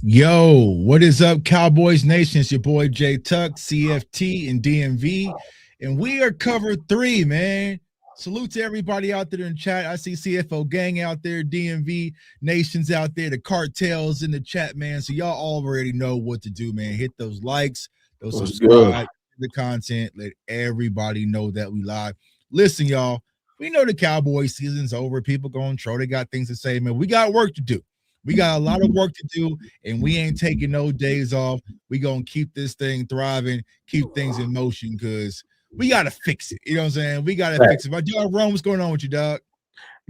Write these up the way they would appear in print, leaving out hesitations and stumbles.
Yo, what is up, Cowboys Nation? It's your boy J Tuck, CFT, and DMV. And we are cover three, man. Salute to everybody out there in chat. I see CFO gang out there, DMV Nations out there, the cartels in the chat, man. So y'all already know what to do, man. Hit those likes, those subscribe to the content. Let everybody know that we live. Listen, y'all, we know the Cowboy season's over. People going troll. They got things to say, man. We got work to do. We got a lot of work to do, and we ain't taking no days off. We gonna keep this thing thriving, keep things in motion, because we gotta fix it. You know what I'm saying? We gotta fix it. But dog, Rome, what's going on with you, dog?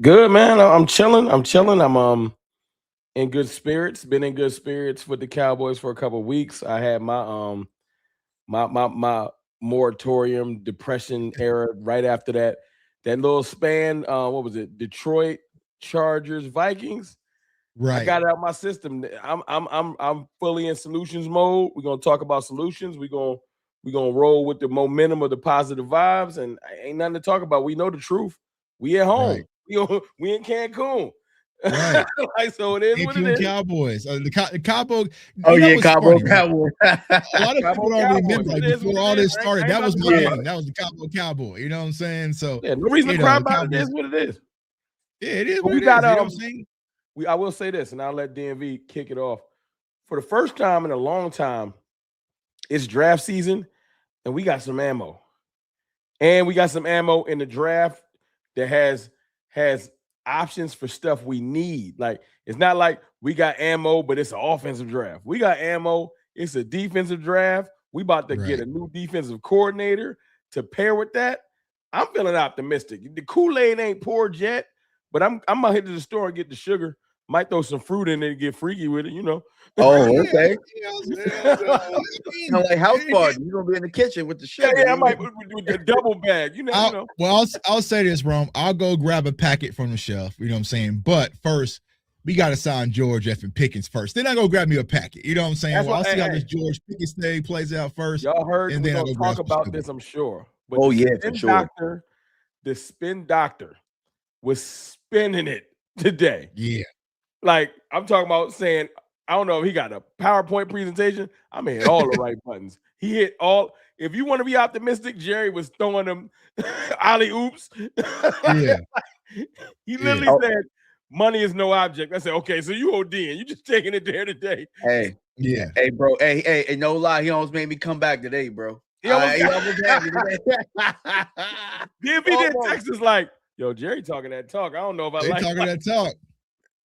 Good, man. I'm chilling. I'm in good spirits. Been in good spirits with the Cowboys for a couple of weeks. I had my moratorium depression era right after that little span. What was it? Detroit Chargers Vikings. Right. I got it out my system. I'm fully in solutions mode. We're gonna talk about solutions. We're gonna roll with the momentum of the positive vibes, and ain't nothing to talk about. We know the truth. We at home. Right. We in Cancun. Right. Like, so it is what it is. Cowboys. The Cowboy. Oh yeah, Cowboy Cowboy. A lot of people don't remember. Like, before all this started, that was my name. That was the Cowboy. You know what I'm saying? So yeah, no reason to cry about it. It is what it is. Yeah, it is what it is. You know what I'm saying? I will say this, and I'll let DMV kick it off. For the first time in a long time, it's draft season, and we got some ammo. And we got some ammo in the draft that has options for stuff we need. Like, it's not like we got ammo, but it's an offensive draft. We got ammo. It's a defensive draft. We about to get a new defensive coordinator to pair with that. I'm feeling optimistic. The Kool-Aid ain't poured yet, but I'm gonna head to the store and get the sugar. Might throw some fruit in there and get freaky with it, you know. Oh, okay. Like house party. You're gonna be in the kitchen with the sugar. Yeah, I might with the double bag. You know. Well, I'll say this, Rome. I'll go grab a packet from the shelf. You know what I'm saying? But first, we got to sign George F. and Pickens first. Then I go grab me a packet. You know what I'm saying? I'll see how this George Pickens thing plays out first. Y'all heard, and we're gonna talk about this, I'm sure. But for sure. The spin doctor was spinning it today. Yeah. Like, I'm talking about saying, I don't know if he got a PowerPoint presentation. I mean, hit all the right buttons. He hit all. If you want to be optimistic, Jerry was throwing them alley oops. Yeah. He literally said, money is no object. I said, okay, so you ODing. You just taking it there today. Hey, yeah. Hey, bro. Hey, no lie. He almost made me come back today, bro. He almost had me today. DMV did text us like, yo, Jerry talking that talk. I don't know if I like talking that talk.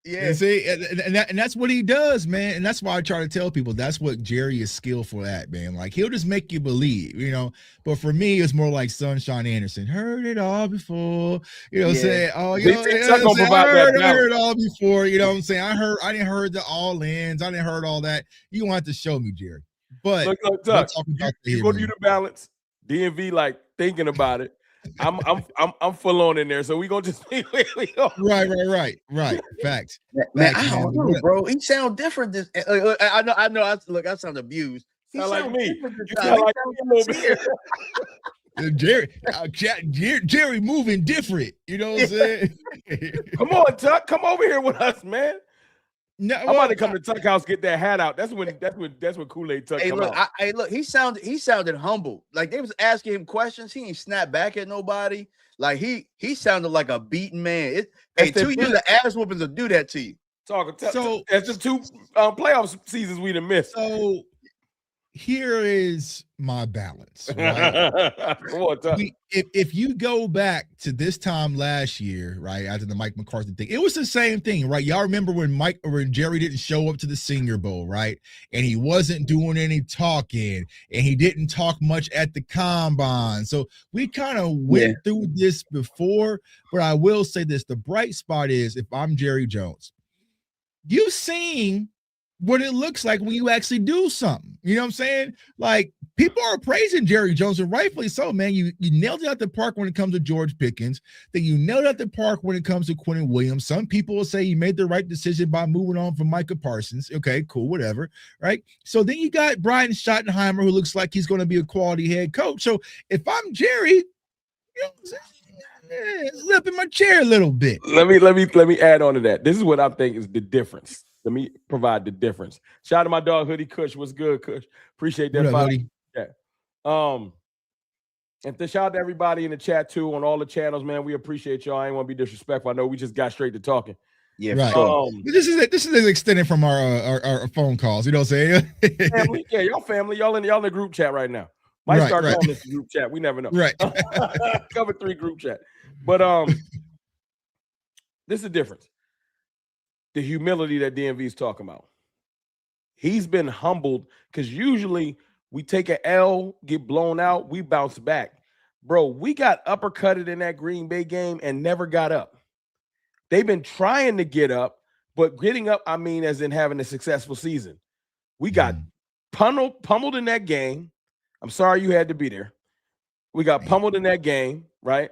Yeah, and see, and that's what he does, man. And that's why I try to tell people that's what Jerry is skillful at, man. Like, he'll just make you believe, you know. But for me, it's more like Sunshine Anderson. Heard it all before, you know. Saying, oh, you know, I heard it all before, you know what I'm saying. I didn't heard the all ins, I didn't heard all that. You don't have to show me, Jerry. But look, Tuck, you go to the balance. DMV like thinking about it. I'm full on in there, so we gonna just right. Facts. Man, I don't know, bro. He sound different. This I know. I sound abused. He sound like me. You sound like me a little bit. Jerry moving different. You know what I'm saying? Come on, Tuck. Come over here with us, man. No, I'm about to come to Tuck House, get that hat out. That's when Kool-Aid Tuck come out. Look, he sounded humble. Like, they was asking him questions. He ain't snap back at nobody. Like, he sounded like a beaten man. 2 years of ass whoopings will do that to you. So that's just 2 playoff seasons we done missed. So here is my balance. Right? If you go back to this time last year, right, after the Mike McCarthy thing, it was the same thing, right? Y'all remember when Jerry didn't show up to the Senior Bowl, right? And he wasn't doing any talking, and he didn't talk much at the combine. So we kind of went through this before, but I will say this: the bright spot is, if I'm Jerry Jones, you've seen what it looks like when you actually do something. You know what I'm saying? Like, people are praising Jerry Jones, and rightfully so, man. You nailed it out the park when it comes to George Pickens. Then you nailed it out the park when it comes to Quentin Williams. Some people will say you made the right decision by moving on from Micah Parsons. Okay, cool, whatever, right? So then you got Brian Schottenheimer, who looks like he's going to be a quality head coach. So if I'm Jerry, you know what I'm saying? Slip in my chair a little bit. Let me add on to that. This is what I think is the difference. Let me provide the difference. Shout out to my dog Hoodie Kush. What's good, Kush? Appreciate that. Hoodie? Yeah. And to shout out to everybody in the chat too on all the channels, man. We appreciate y'all. I ain't want to be disrespectful. I know we just got straight to talking. Yeah, right. Sure. This is extended from our phone calls. You know what I'm saying? Family, yeah, y'all family. Y'all in the group chat right now. Might start calling this group chat. We never know. Right. Cover 3 group chat. But this is the difference. The humility that DMV is talking about. He's been humbled because usually we take an L, get blown out, we bounce back. Bro, we got uppercutted in that Green Bay game and never got up. They've been trying to get up, but getting up, I mean, as in having a successful season. We got pummeled in that game. I'm sorry you had to be there. We got pummeled in that game, right?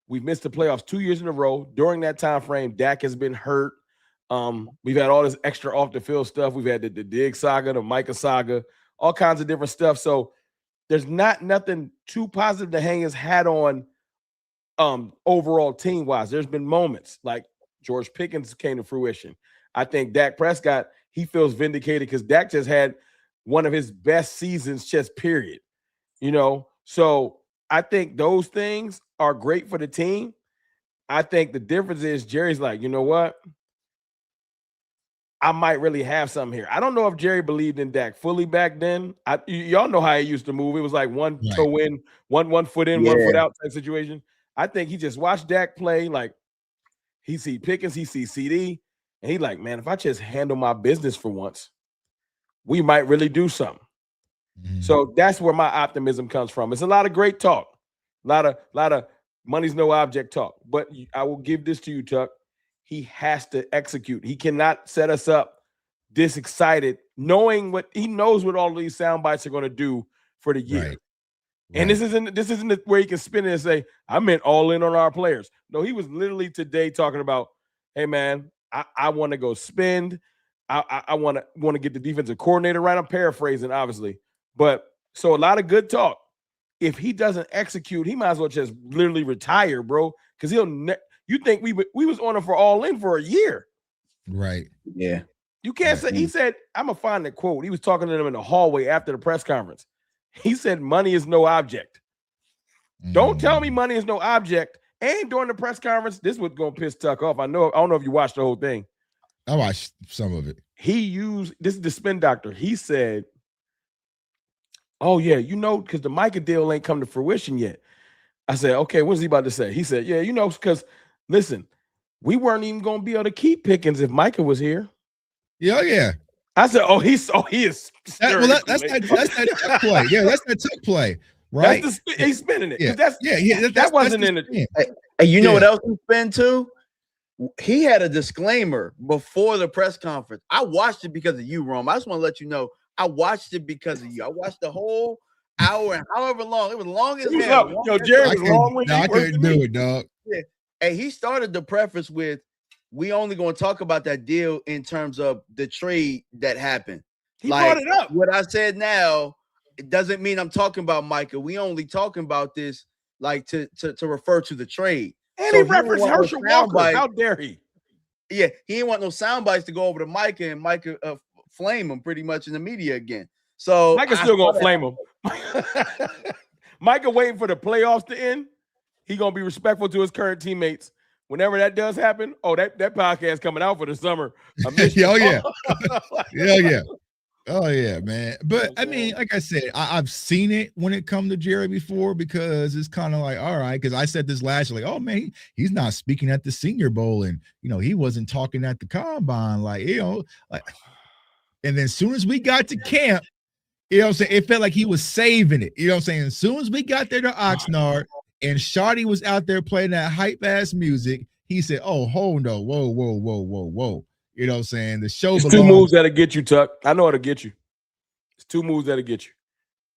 We've missed the playoffs 2 years in a row. During that time frame, Dak has been hurt. We've had all this extra off the field stuff. We've had the Dig saga, the Micah saga, all kinds of different stuff. So there's nothing too positive to hang his hat on overall team-wise. There's been moments like George Pickens came to fruition. I think Dak Prescott, he feels vindicated because Dak just had one of his best seasons, just period. You know, so I think those things are great for the team. I think the difference is Jerry's like, you know what? I might really have something here. I don't know if Jerry believed in Dak fully back then. Y'all know how he used to move. It was like one toe in, one foot in, 1 foot out type situation. I think he just watched Dak play. Like he see Pickens, he see CD, and he like, man, if I just handle my business for once, we might really do something. So that's where my optimism comes from. It's a lot of great talk, a lot of money's no object talk. But I will give this to you, Tuck. He has to execute. He cannot set us up this excited, knowing what he knows what all of these sound bites are going to do for the year. Right. And this isn't where he can spin it and say, I meant all in on our players. No, he was literally today talking about, hey man, I want to go spend. I want to get the defensive coordinator right. I'm paraphrasing, obviously. But so a lot of good talk. If he doesn't execute, he might as well just literally retire, bro. Because you think we was on him for all in for a year. Right. Yeah. You can't say, he said, I'm going to find the quote. He was talking to them in the hallway after the press conference. He said, money is no object. Don't tell me money is no object. And during the press conference, this was going to piss Tuck off. I don't know if you watched the whole thing. I watched some of it. This is the spin doctor. He said, oh yeah, you know, because the Micah deal ain't come to fruition yet. I said, okay, what's he about to say? He said, yeah, you know, because listen, we weren't even going to be able to keep Pickens if Micah was here. Yeah. I said, he is. That's that tuck play. Yeah, that's that tuck play. Right. He's spinning it. Yeah. That wasn't in it. Hey, you know what else he spin too? He had a disclaimer before the press conference. I watched it because of you, Rome. I just want to let you know I watched it because of you. I watched the whole hour and however long. It was long as hell. Jerry was long when I couldn't do it, dog. Yeah. Hey, he started the preface with, we only going to talk about that deal in terms of the trade that happened. He brought it up. What I said now, it doesn't mean I'm talking about Micah. We only talking about this like to refer to the trade. And he referenced Herschel Walker. How dare he? Yeah, he didn't want no sound bites to go over to Micah and Micah flame him pretty much in the media again. So Micah's still gonna flame him. Micah waiting for the playoffs to end. He gonna be respectful to his current teammates. Whenever that does happen, that podcast coming out for the summer. Oh yeah, man. But I mean, like I said, I've seen it when it come to Jerry before because it's kind of like, all right, because I said this last year, like, oh man, he's not speaking at the Senior Bowl, and he wasn't talking at the combine, like, and then as soon as we got to camp, what I'm saying, it felt like he was saving it. You know what I'm saying? As soon as we got there to Oxnard and Shardy was out there playing that hype ass music, he said, oh, hold on, whoa. You know what I'm saying? The show. It's 2 moves that'll get you, Tuck. I know it'll get you. It's 2 moves that'll get you.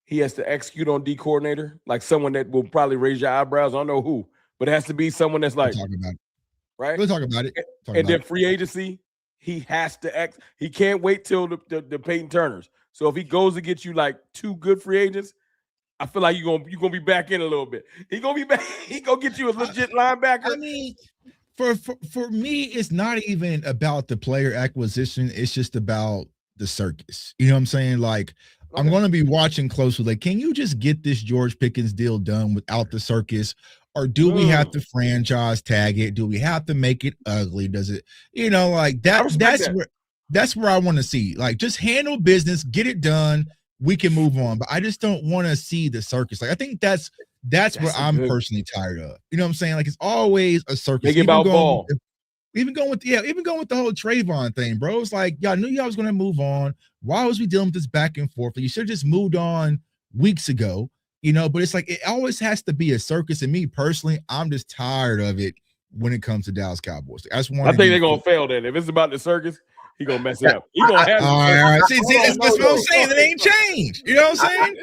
He has to execute on D coordinator, like someone that will probably raise your eyebrows. I don't know who, but it has to be someone that's like, right? We'll talk about it. And then free agency, he has to he can't wait till the Peyton Turners. So if he goes to get you like 2 good free agents, I feel like you're gonna be back in a little bit. He gonna be back. He gonna get you a legit linebacker. I mean, For me, it's not even about the player acquisition. It's just about the circus. You know what I'm saying? Like, I'm going to be watching closely. Like, can you just get this George Pickens deal done without the circus? Or do we have to franchise tag it? Do we have to make it ugly? Does it, like that? That's where I want to see. Like, just handle business, get it done. We can move on. But I just don't want to see the circus. Like, I think that's what I'm personally tired of. You know what I'm saying? Like, it's always a circus. Make it about ball. Even going with the whole Trayvon thing, bro. It's like, y'all knew y'all was going to move on. Why was we dealing with this back and forth? You should have just moved on weeks ago, but it's like, it always has to be a circus. And me personally, I'm just tired of it when it comes to Dallas Cowboys. I think they're going to fail then. If it's about the circus, he going to mess it up. He going to have all right. See, that's what I'm saying. It ain't changed. You know what I'm saying?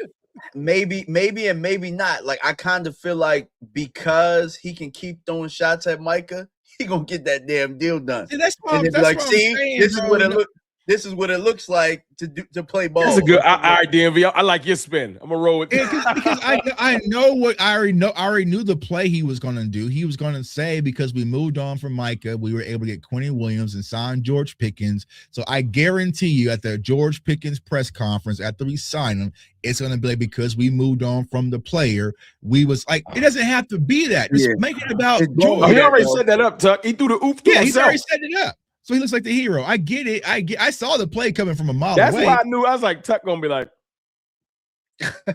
Maybe, and maybe not. Like, I kind of feel like because he can keep throwing shots at Micah, he gonna get that damn deal done. See, that's what I'm saying, this is what it looks. This is what it looks like to play ball. That's a good. All right, DMV. I like your spin. I'm gonna roll with because I know what I already knew the play he was gonna do. He was gonna say, because we moved on from Micah, we were able to get Quentin Williams and sign George Pickens. So I guarantee you, at the George Pickens press conference after we sign him, it's gonna be like, because we moved on from the player. We was like, it doesn't have to be that. Just make it about George. He already set that up, Tuck. He threw the oop. Yeah, he's already set it up. So he looks like the hero. I get it. I saw the play coming from a mile away. That's why I knew. I was like, Tuck gonna be like,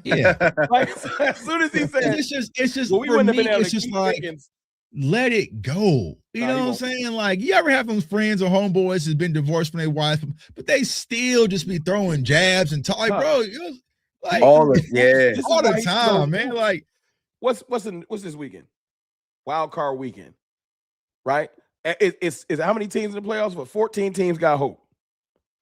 yeah. Like, as soon as he said, it's just well, we for wouldn't me, have been able it's to just keep like, Pickens. Let it go. You know what I'm saying? Like, you ever have some friends or homeboys who's been divorced from their wife, but they still just be throwing jabs and talk, like, bro, like all the time, man. Like, what's this weekend? Wild card weekend, right? It's how many teams in the playoffs? But 14 teams got hope.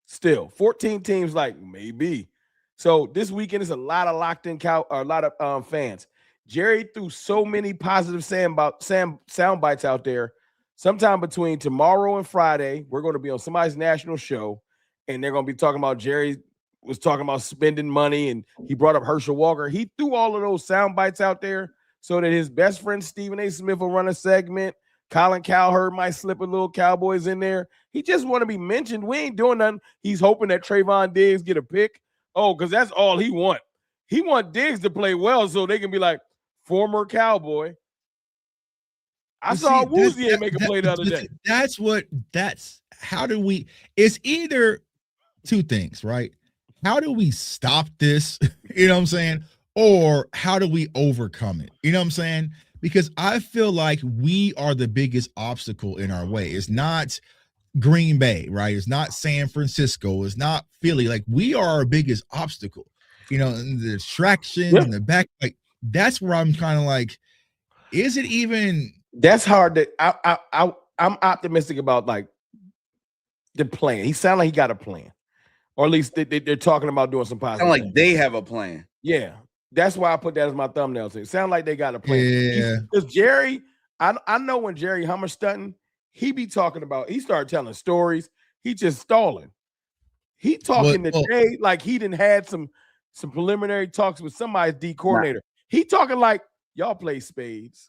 Still, 14 teams like maybe. So this weekend is a lot of locked in a lot of fans. Jerry threw so many positive sound bites out there. Sometime between tomorrow and Friday, we're going to be on somebody's national show, and they're going to be talking about Jerry was talking about spending money, and he brought up Herschel Walker. He threw all of those sound bites out there so that his best friend Stephen A. Smith will run a segment. Colin Cowherd might slip a little Cowboys in there. He just want to be mentioned. We ain't doing nothing. He's hoping that Trayvon Diggs get a pick. Oh, because that's all he want. He want Diggs to play well so they can be like, former Cowboy. I saw Woozier make a play the other day. It's either two things, right? How do we stop this? You know what I'm saying? Or how do we overcome it? You know what I'm saying? Because I feel like we are the biggest obstacle in our way. It's not Green Bay, right? It's not San Francisco. It's not Philly. Like, we are our biggest obstacle, and the distractions and the back. Like, that's where I'm kind of like, is it even? That's hard. I'm optimistic about, like, the plan. He sounded like he got a plan. Or at least they're talking about doing some positive. Sound like they have a plan. Yeah. That's why I put that as my thumbnail. It sounds like they got a plan. Yeah. Because Jerry, I know when Jerry Hummer stunting, he be talking about, he started telling stories. He just stalling. He talking today like he done had some preliminary talks with somebody's D coordinator. He talking like, y'all play spades.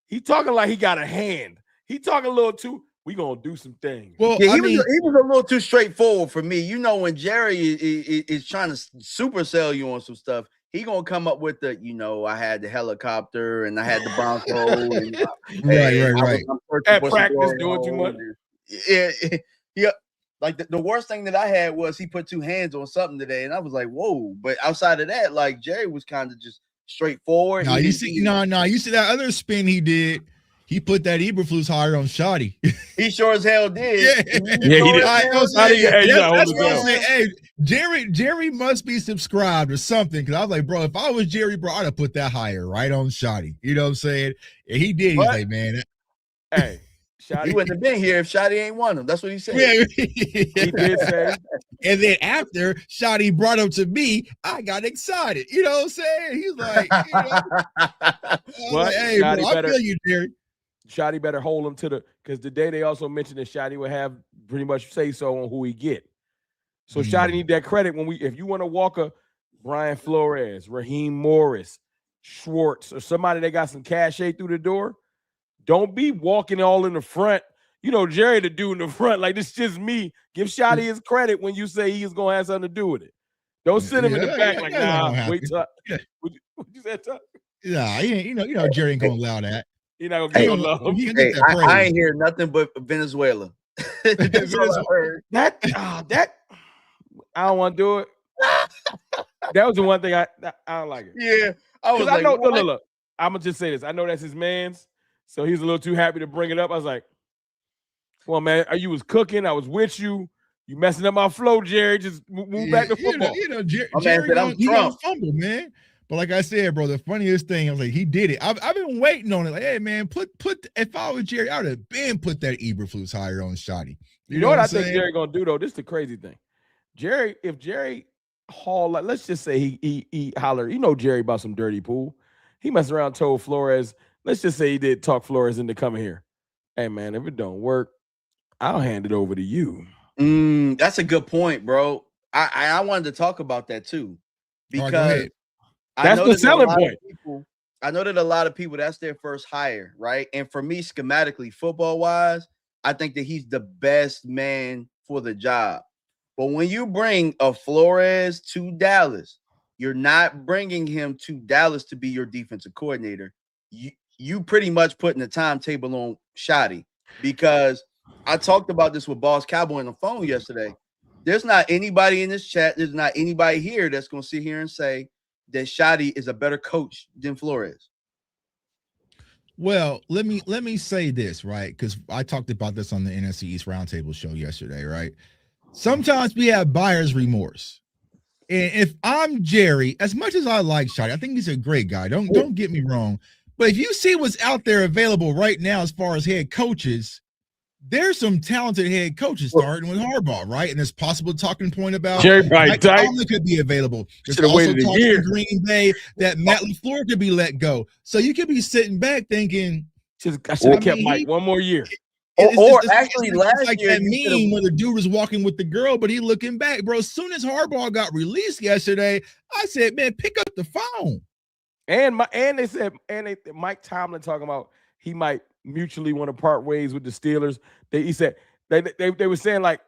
He talking like he got a hand. He talking a little too, we gonna do some things. Well, yeah, he was a little too straightforward for me. When Jerry is trying to super sell you on some stuff, he gonna come up with the, I had the helicopter and I had the Bronco. And, right. At practice doing too much. Yeah. Like the worst thing that I had was he put two hands on something today, and I was like, whoa. But outside of that, like, Jerry was kind of just straightforward. You see that other spin he did. He put that Eberflus higher on Shoddy. He sure as hell did. Yeah, he did. That's what I'm saying. Hey, Jerry must be subscribed or something. Because I was like, bro, if I was Jerry, bro, I'd have put that higher right on Shoddy. You know what I'm saying? And he did. He's like, man. Hey, Shoddy. He wouldn't have been here if Shoddy ain't won him. That's what he said. Yeah. He did say. And then after Shoddy brought him to me, I got excited. You know what I'm saying? He's like, hey, bro, I feel you, Jerry. Shoddy better hold him because today they also mentioned that Shoddy would have pretty much say so on who he get. So Shoddy need that credit if you want to walk a Brian Flores, Raheem Morris, Schwartz, or somebody that got some cachet through the door, Don't be walking all in the front. You know, Jerry the dude in the front, like this is just me. Give Shotty his credit when you say he's gonna have something to do with it. Don't sit him in the back like, nah, wait till what you said, Tuck? Nah, you know, Jerry ain't gonna allow that. You're not gonna give him love. I ain't hear nothing but Venezuela. That's all I heard. That I don't want to do it. That was the one thing I don't like it. Yeah, I was like, I know. Look. I'm gonna just say this. I know that's his man's, so he's a little too happy to bring it up. I was like, "Well, man, you was cooking. I was with you. You messing up my flow, Jerry. Just move back to football." Jerry don't fumble, man. But like I said, bro, the funniest thing, I was like, he did it. I've been waiting on it. Like, hey, man, if I was Jerry, I would have been put that Eberflus higher on Shotty. You know what I think Jerry gonna do though? This is the crazy thing. If Jerry Hall, like, let's just say he hollered, you know, Jerry about some dirty pool. He messed around, told Flores, let's just say he did talk Flores into coming here. Hey, man, if it don't work, I'll hand it over to you. That's a good point, bro. I wanted to talk about that too, because that's the selling point. I know that a lot of people, that's their first hire, right? And for me, schematically, football-wise, I think that he's the best man for the job. But when you bring a Flores to Dallas, you're not bringing him to Dallas to be your defensive coordinator. You pretty much putting the timetable on Shotty, because I talked about this with Boss Cowboy on the phone yesterday. There's not anybody in this chat, there's not anybody here that's going to sit here and say that Shotty is a better coach than Flores. Well, let me say this, right? Because I talked about this on the NFC East Roundtable show yesterday, right? Sometimes we have buyer's remorse. And if I'm Jerry, as much as I like Shotty, I think he's a great guy. Don't get me wrong. But if you see what's out there available right now as far as head coaches, there's some talented head coaches starting with Harbaugh, right? And there's possible talking point about Jerry Mike Tomlin could be available. There's also talk in Green Bay that Matt LaFleur could be let go. So you could be sitting back thinking, I should have kept Mike one more year. It's actually last like year, that meme where the dude was walking with the girl, but he looking back, bro. As soon as Harbaugh got released yesterday, I said, man, pick up the phone. And they said Mike Tomlin talking about he might mutually want to part ways with the Steelers. He said they were saying like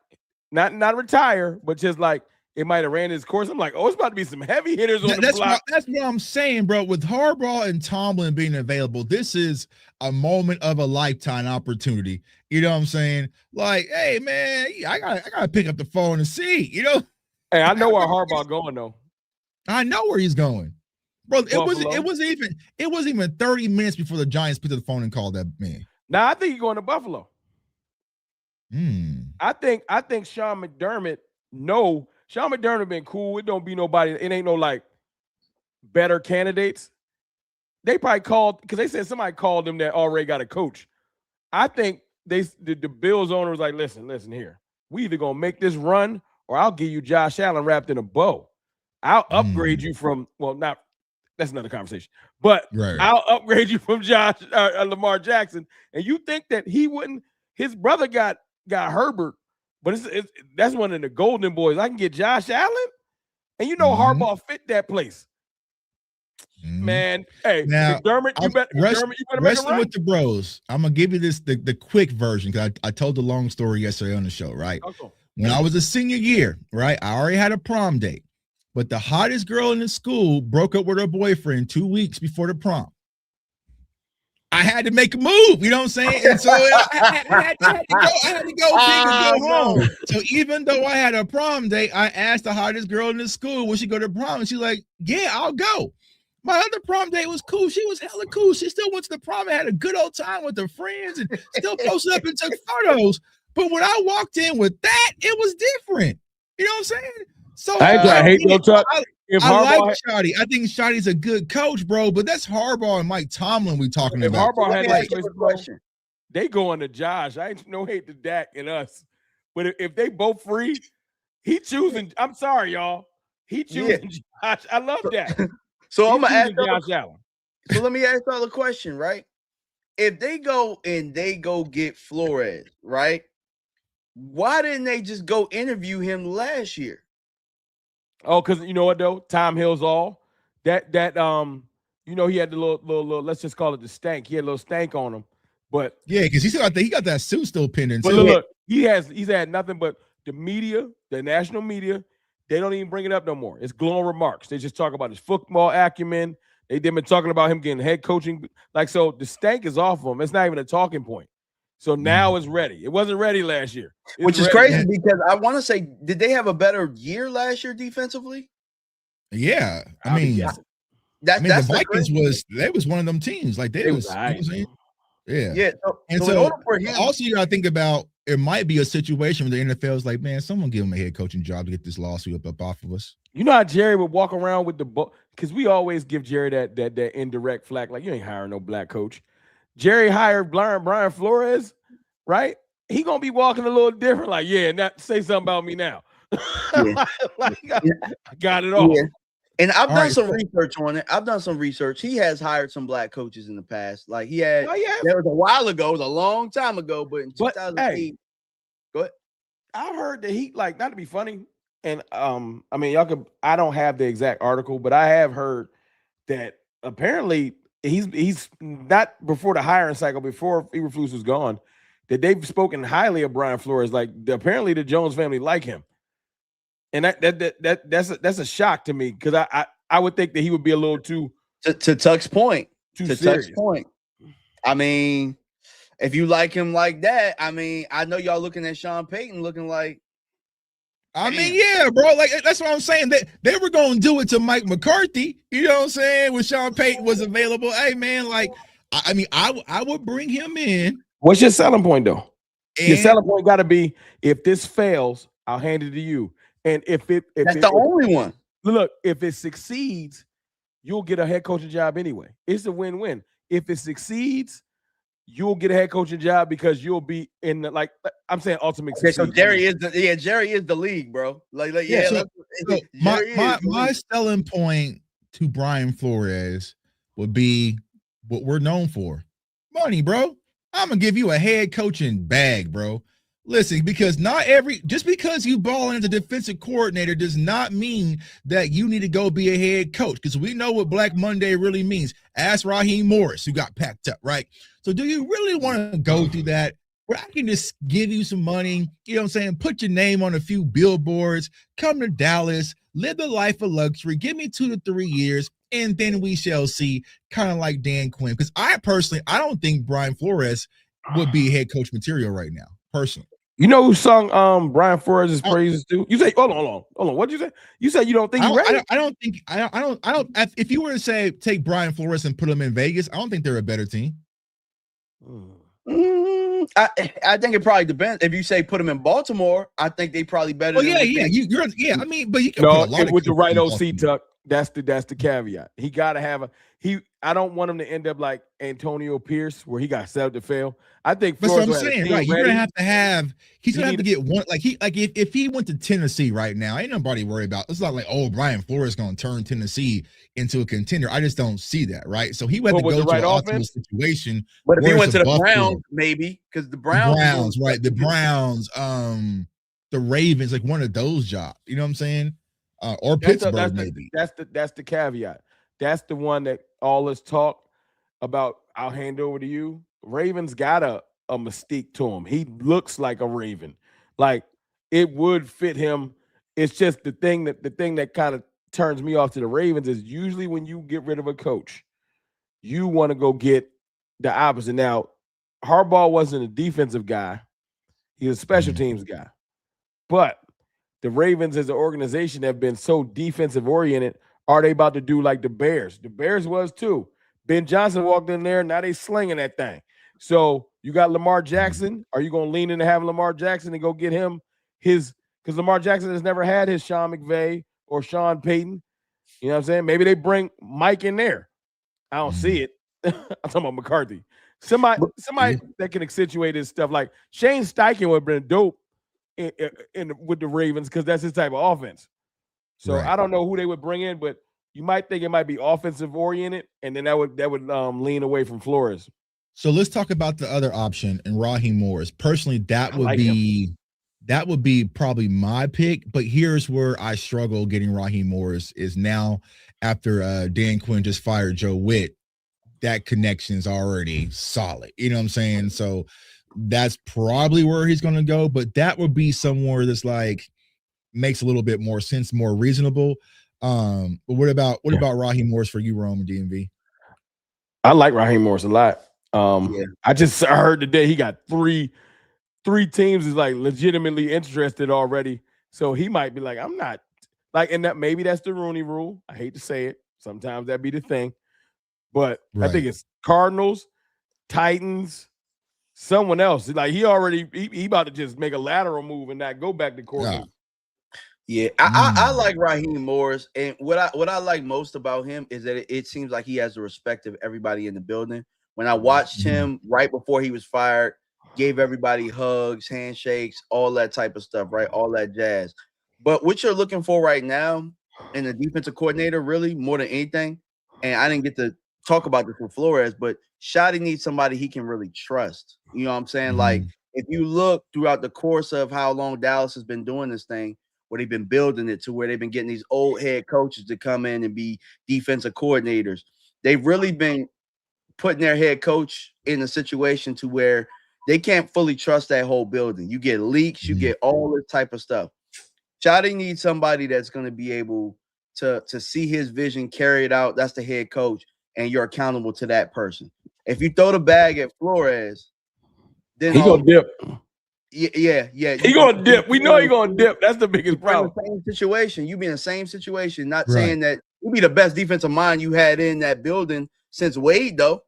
not retire, but just like it might have ran his course. I'm like, oh, it's about to be some heavy hitters on the block. That's what I'm saying, bro. With Harbaugh and Tomlin being available, this is a moment of a lifetime opportunity. You know what I'm saying? Like, hey, man, I gotta pick up the phone and see. You know? Hey, I know where Harbaugh going though. I know where he's going, bro. It wasn't even 30 minutes before the Giants picked up the phone and called that man. Now I think he's going to Buffalo. I think Sean McDermott. No, Sean McDermott been cool. It don't be nobody. It ain't no like better candidates. They probably called because they said somebody called them that already got a coach. I think the Bills owner was like, listen here. We either gonna make this run or I'll give you Josh Allen wrapped in a bow. I'll upgrade you from that's another conversation. But I'll upgrade you from Lamar Jackson. And you think that he wouldn't? His brother got Herbert, but that's one of the golden boys. I can get Josh Allen, and you know Harbaugh fit that place. Man, hey, now, McDermott, you better make a run. With the bros. I'm gonna give you the quick version because I told the long story yesterday on the show, right? Okay. When I was a senior year, right, I already had a prom date, but the hottest girl in the school broke up with her boyfriend 2 weeks before the prom. I had to make a move, you know what I'm saying? And so I had to go home. So even though I had a prom date, I asked the hottest girl in the school, will she go to prom? And she's like, yeah, I'll go. My other prom date was cool. She was hella cool. She still went to the prom and had a good old time with her friends and still posted up and took photos. But when I walked in with that, it was different. You know what I'm saying? So I hate no talk. I like Shotty. I think Shotty's a good coach, bro. But that's Harbaugh and Mike Tomlin we talking about. Harbaugh had that question. They going to Josh. I ain't no hate to Dak and us. But if they both free, he choosing. I'm sorry, y'all. He choosing Josh. I love that. So I'm gonna ask Josh Allen. So let me ask y'all a question, right? If they go get Flores, right? Why didn't they just go interview him last year? Oh, because you know what though? Tom Hill's all that he had the little let's just call it the stank. He had a little stank on him But yeah, because he got that suit still pending. But too. look, he's had nothing but the media, the national media. They don't even bring it up no more. It's glowing remarks. They just talk about his football acumen. They've been talking about him getting head coaching. Like, so the stank is off of him. It's not even a talking point. So now it's ready. It wasn't ready last year. Which is crazy because I want to say, did they have a better year last year defensively? Yeah. I mean, the Vikings was one of them teams. Like they was, right. You know what I'm saying? Yeah. Yeah. And so in order for him, also you gotta think about it might be a situation where the NFL is like, man, someone give him a head coaching job to get this lawsuit up off of us. You know how Jerry would walk around with the ball, because we always give Jerry that indirect flack, like you ain't hiring no black coach. Jerry hired Brian Flores, right? He gonna be walking a little different, like, yeah, not say something about me now. Yeah. I got it all. Yeah. And I've done some research on it. I've done some research. He has hired some black coaches in the past. Like he had, that was a while ago, it was a long time ago, but in 2008. Go ahead. I heard that he, like, not to be funny, and I mean, y'all could, I don't have the exact article, but I have heard that apparently he's not before the hiring cycle, before Eberflus was gone, that they've spoken highly of Brian Flores. Like apparently the Jones family like him. And that's a shock to me because I would think that he would be a little too to Tuck's point. Tuck's point. I mean, if you like him like that, I mean, I know y'all looking at Sean Payton looking like. I mean, yeah, bro. Like that's what I'm saying. They were gonna do it to Mike McCarthy. You know what I'm saying? When Sean Payton was available, hey man, like I mean, I would bring him in. What's your selling point though? Your selling point got to be if this fails, I'll hand it to you. And if that's the only one. Look, if it succeeds, you'll get a head coaching job anyway. It's a win-win. If it succeeds, you'll get a head coaching job because you'll be in the, like I'm saying, ultimate. Okay, so Jerry is the league, bro. My selling point to Brian Flores would be what we're known for: money, bro. I'm gonna give you a head coaching bag, bro. Listen, because just because you ball as a defensive coordinator does not mean that you need to go be a head coach, because we know what Black Monday really means. Ask Raheem Morris, who got packed up, right? So do you really want to go through that where I can just give you some money, you know what I'm saying, put your name on a few billboards, come to Dallas, live the life of luxury, give me 2 to 3 years, and then we shall see, kind of like Dan Quinn. Because I don't think Brian Flores would be head coach material right now, personally. You know who sung Brian Flores' praises too? You say, hold on. What'd you say? You said you don't think he's ready? I don't. If you were to say take Brian Flores and put him in Vegas, I don't think they're a better team. I think it probably depends. If you say put him in Baltimore, I think they probably better. Oh yeah. I mean, but you can put a lot with the right OC, Tuck. That's the caveat. He got to have I don't want him to end up like Antonio Pierce, where he got set up to fail. I think that's what I'm saying. Right, you're gonna have to he's gonna have to get one. Like if he went to Tennessee right now, ain't nobody worried about. It's not like, oh, Brian Flores gonna turn Tennessee into a contender. I just don't see that, right? So he would have to go to an optimal situation. But if he went to the Browns, maybe because the Browns, right? The Browns, the Ravens, like one of those jobs. You know what I'm saying? Or Pittsburgh, maybe. That's the caveat. That's the one that all this talk about. I'll hand over to you. Ravens got a mystique to him. He looks like a Raven. Like it would fit him. It's just the thing that kind of turns me off to the Ravens is usually when you get rid of a coach, you want to go get the opposite. Now, Harbaugh wasn't a defensive guy. He was a special teams guy. But the Ravens as an organization have been so defensive oriented. Are they about to do like the Bears? The Bears was too. Ben Johnson walked in there. Now they slinging that thing. So you got Lamar Jackson. Are you going to lean into having Lamar Jackson and go get him because Lamar Jackson has never had his Sean McVay or Sean Payton. You know what I'm saying? Maybe they bring Mike in there. I don't see it. I'm talking about McCarthy. Somebody that can accentuate his stuff. Like Shane Steichen would have been dope with the Ravens because that's his type of offense. So right. I don't know who they would bring in, but you might think it might be offensive oriented, and then that would lean away from Flores. So let's talk about the other option and Raheem Morris. Personally, that would be probably my pick. But here's where I struggle getting Raheem Morris is now after Dan Quinn just fired Joe Witt. that connection is already solid. You know what I'm saying? So that's probably where he's going to go. But that would be somewhere that's like makes a little bit more sense, more reasonable. But what about Raheem Morris for you, Rome and DMV? I like Raheem Morris a lot. I heard today he got three teams is like legitimately interested already. So he might be like, I'm not like, and that maybe that's the Rooney Rule. I hate to say it. Sometimes that be the thing. But I think it's Cardinals, Titans, someone else. Like he about to just make a lateral move and not go back to coordinator. Yeah, I like Raheem Morris, and what I like most about him is that it seems like he has the respect of everybody in the building. When I watched him right before he was fired, gave everybody hugs, handshakes, all that type of stuff, right? All that jazz. But what you're looking for right now in the defensive coordinator, really more than anything, and I didn't get to talk about this with Flores, but Shotty needs somebody he can really trust. You know what I'm saying? Like if you look throughout the course of how long Dallas has been doing this thing, where they've been building it to where they've been getting these old head coaches to come in and be defensive coordinators. They've really been putting their head coach in a situation to where they can't fully trust that whole building. You get leaks, you get all this type of stuff. Shotty needs somebody that's going to be able to see his vision, carry it out. That's the head coach, and you're accountable to that person. If you throw the bag at Flores, then he gonna dip. Yeah. He gonna dip. We know he gonna dip. That's the biggest problem. The same situation. You be in the same situation. Not saying that you be the best defensive mind you had in that building since Wade, though,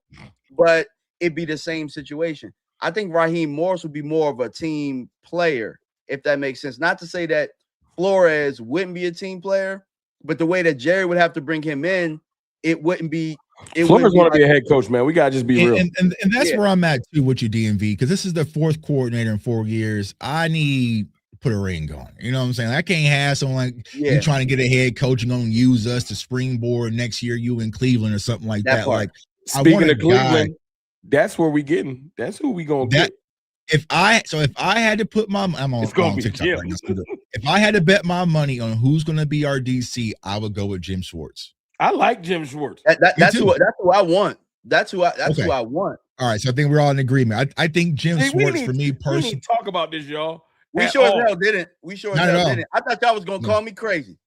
but it'd be the same situation. I think Raheem Morris would be more of a team player, if that makes sense. Not to say that Flores wouldn't be a team player, but the way that Jerry would have to bring him in, it wouldn't be. Flores want to be a head coach, man. We gotta just be real. And that's where I'm at too with your DMV, because this is the fourth coordinator in 4 years. I need to put a ring on. You know what I'm saying? I can't have someone like you trying to get a head coach and gonna use us to springboard next year, you in Cleveland or something like that. Like speaking of Cleveland, that's where we getting. That's who we gonna get. If I had to put my I'm on TikTok right now. If I had to bet my money on who's gonna be our DC, I would go with Jim Schwartz. I like Jim Schwartz. That's who I want. That's who I want. All right, so I think we're all in agreement. I think Jim Schwartz for me personally. We need to talk about this, y'all. We sure as hell didn't. I thought y'all was gonna call me crazy.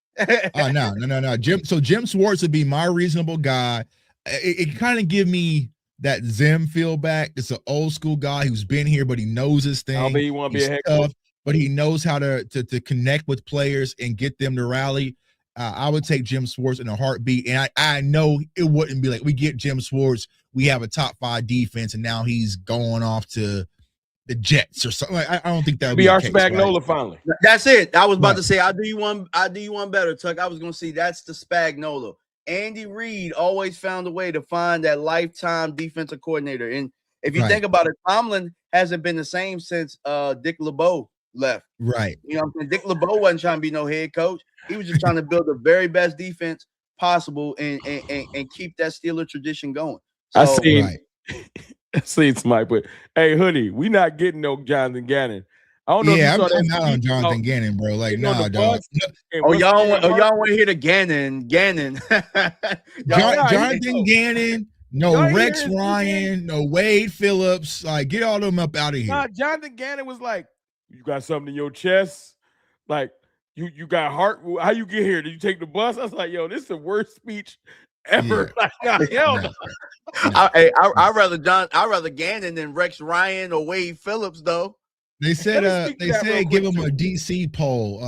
No. Jim Schwartz would be my reasonable guy. It kind of give me that Zim feel back. It's an old school guy who's been here, but he knows his thing. I don't think he want to be a head coach, but he knows how to connect with players and get them to rally. I would take Jim Schwartz in a heartbeat, and I know it wouldn't be like we get Jim Schwartz, we have a top 5 defense, and now he's going off to the Jets or something. I don't think that would be our Spagnuolo finally. That's it. I was about to say I'll do you one better, Tuck. I was gonna say that's the Spagnuolo. Andy Reid always found a way to find that lifetime defensive coordinator, and if you think about it, Tomlin hasn't been the same since Dick LeBeau left. Right. You know what I'm saying? Dick LeBeau wasn't trying to be no head coach. He was just trying to build the very best defense possible and keep that Steeler tradition going. So, I see Mike, but hey, Hoodie, we not getting no Jonathan Gannon. I don't know. Yeah, I'm not on Jonathan Gannon, bro. Like, nah, dog. Y'all want to hear the Gannon. Jonathan Gannon. No Rex Ryan, no Wade Phillips. Like, get all them up out of here. Nah, Jonathan Gannon was like, you got something in your chest? Like, you got heart? How you get here? Did you take the bus? I was like, yo, this is the worst speech ever. Yeah. Like, hell no. I'd rather Gannon than Rex Ryan or Wade Phillips, though. They said give him a DC poll.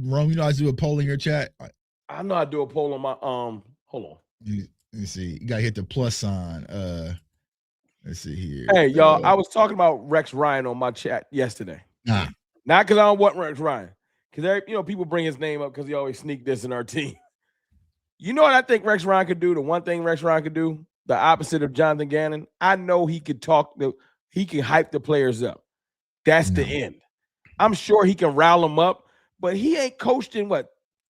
Rome, you know I do a poll in your chat. I know I do a poll on my hold on. Let me see. You gotta hit the plus sign. Let's see here. Hey, y'all, I was talking about Rex Ryan on my chat yesterday. Not because I don't want Rex Ryan. Because people bring his name up because he always sneak this in our team. You know what I think Rex Ryan could do? The one thing Rex Ryan could do, the opposite of Jonathan Gannon. I know he could he can hype the players up. That's the end. I'm sure he can rile them up, but he ain't coached in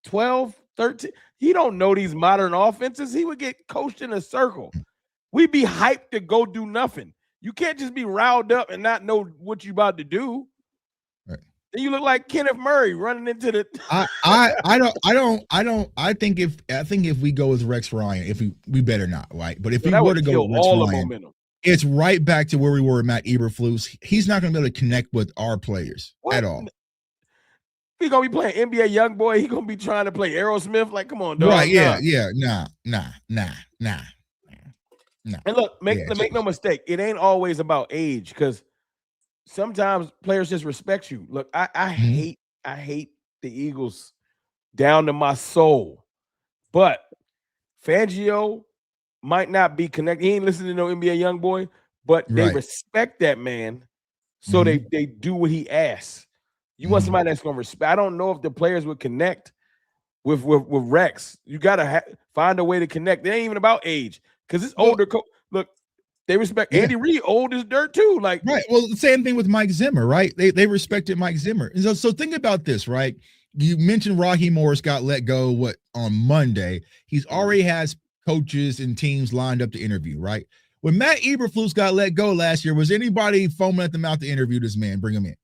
12, 13. He don't know these modern offenses. He would get coached in a circle. We'd be hyped to go do nothing. You can't just be riled up and not know what you about to do. Right. Then you look like Kenneth Murray running into the. I think if we go with Rex Ryan, if we better not, right? But if we that were would to go kill with Rex all the Ryan, momentum. it's right back to where we were with Matt Eberflus. He's not going to be able to connect with our players at all. He gonna be playing NBA YoungBoy. He gonna be trying to play Aerosmith. Like, come on, dog. Right? Yeah. Nah. And look, make no mistake. It ain't always about age, because sometimes players just respect you. Look, I hate the Eagles down to my soul, but Fangio might not be connected. He ain't listening to no NBA YoungBoy, but they respect that man, so they do what he asks. You want somebody that's gonna respect. I don't know if the players would connect with Rex. You gotta find a way to connect. It ain't even about age, because it's older. Look, they respect Andy Reid, old as dirt too. Like, right. Well, the same thing with Mike Zimmer, right? They respected Mike Zimmer. And so think about this, right? You mentioned Raheem Morris got let go on Monday. He's already has coaches and teams lined up to interview, right? When Matt Eberflus got let go last year, was anybody foaming at the mouth to interview this man, bring him in?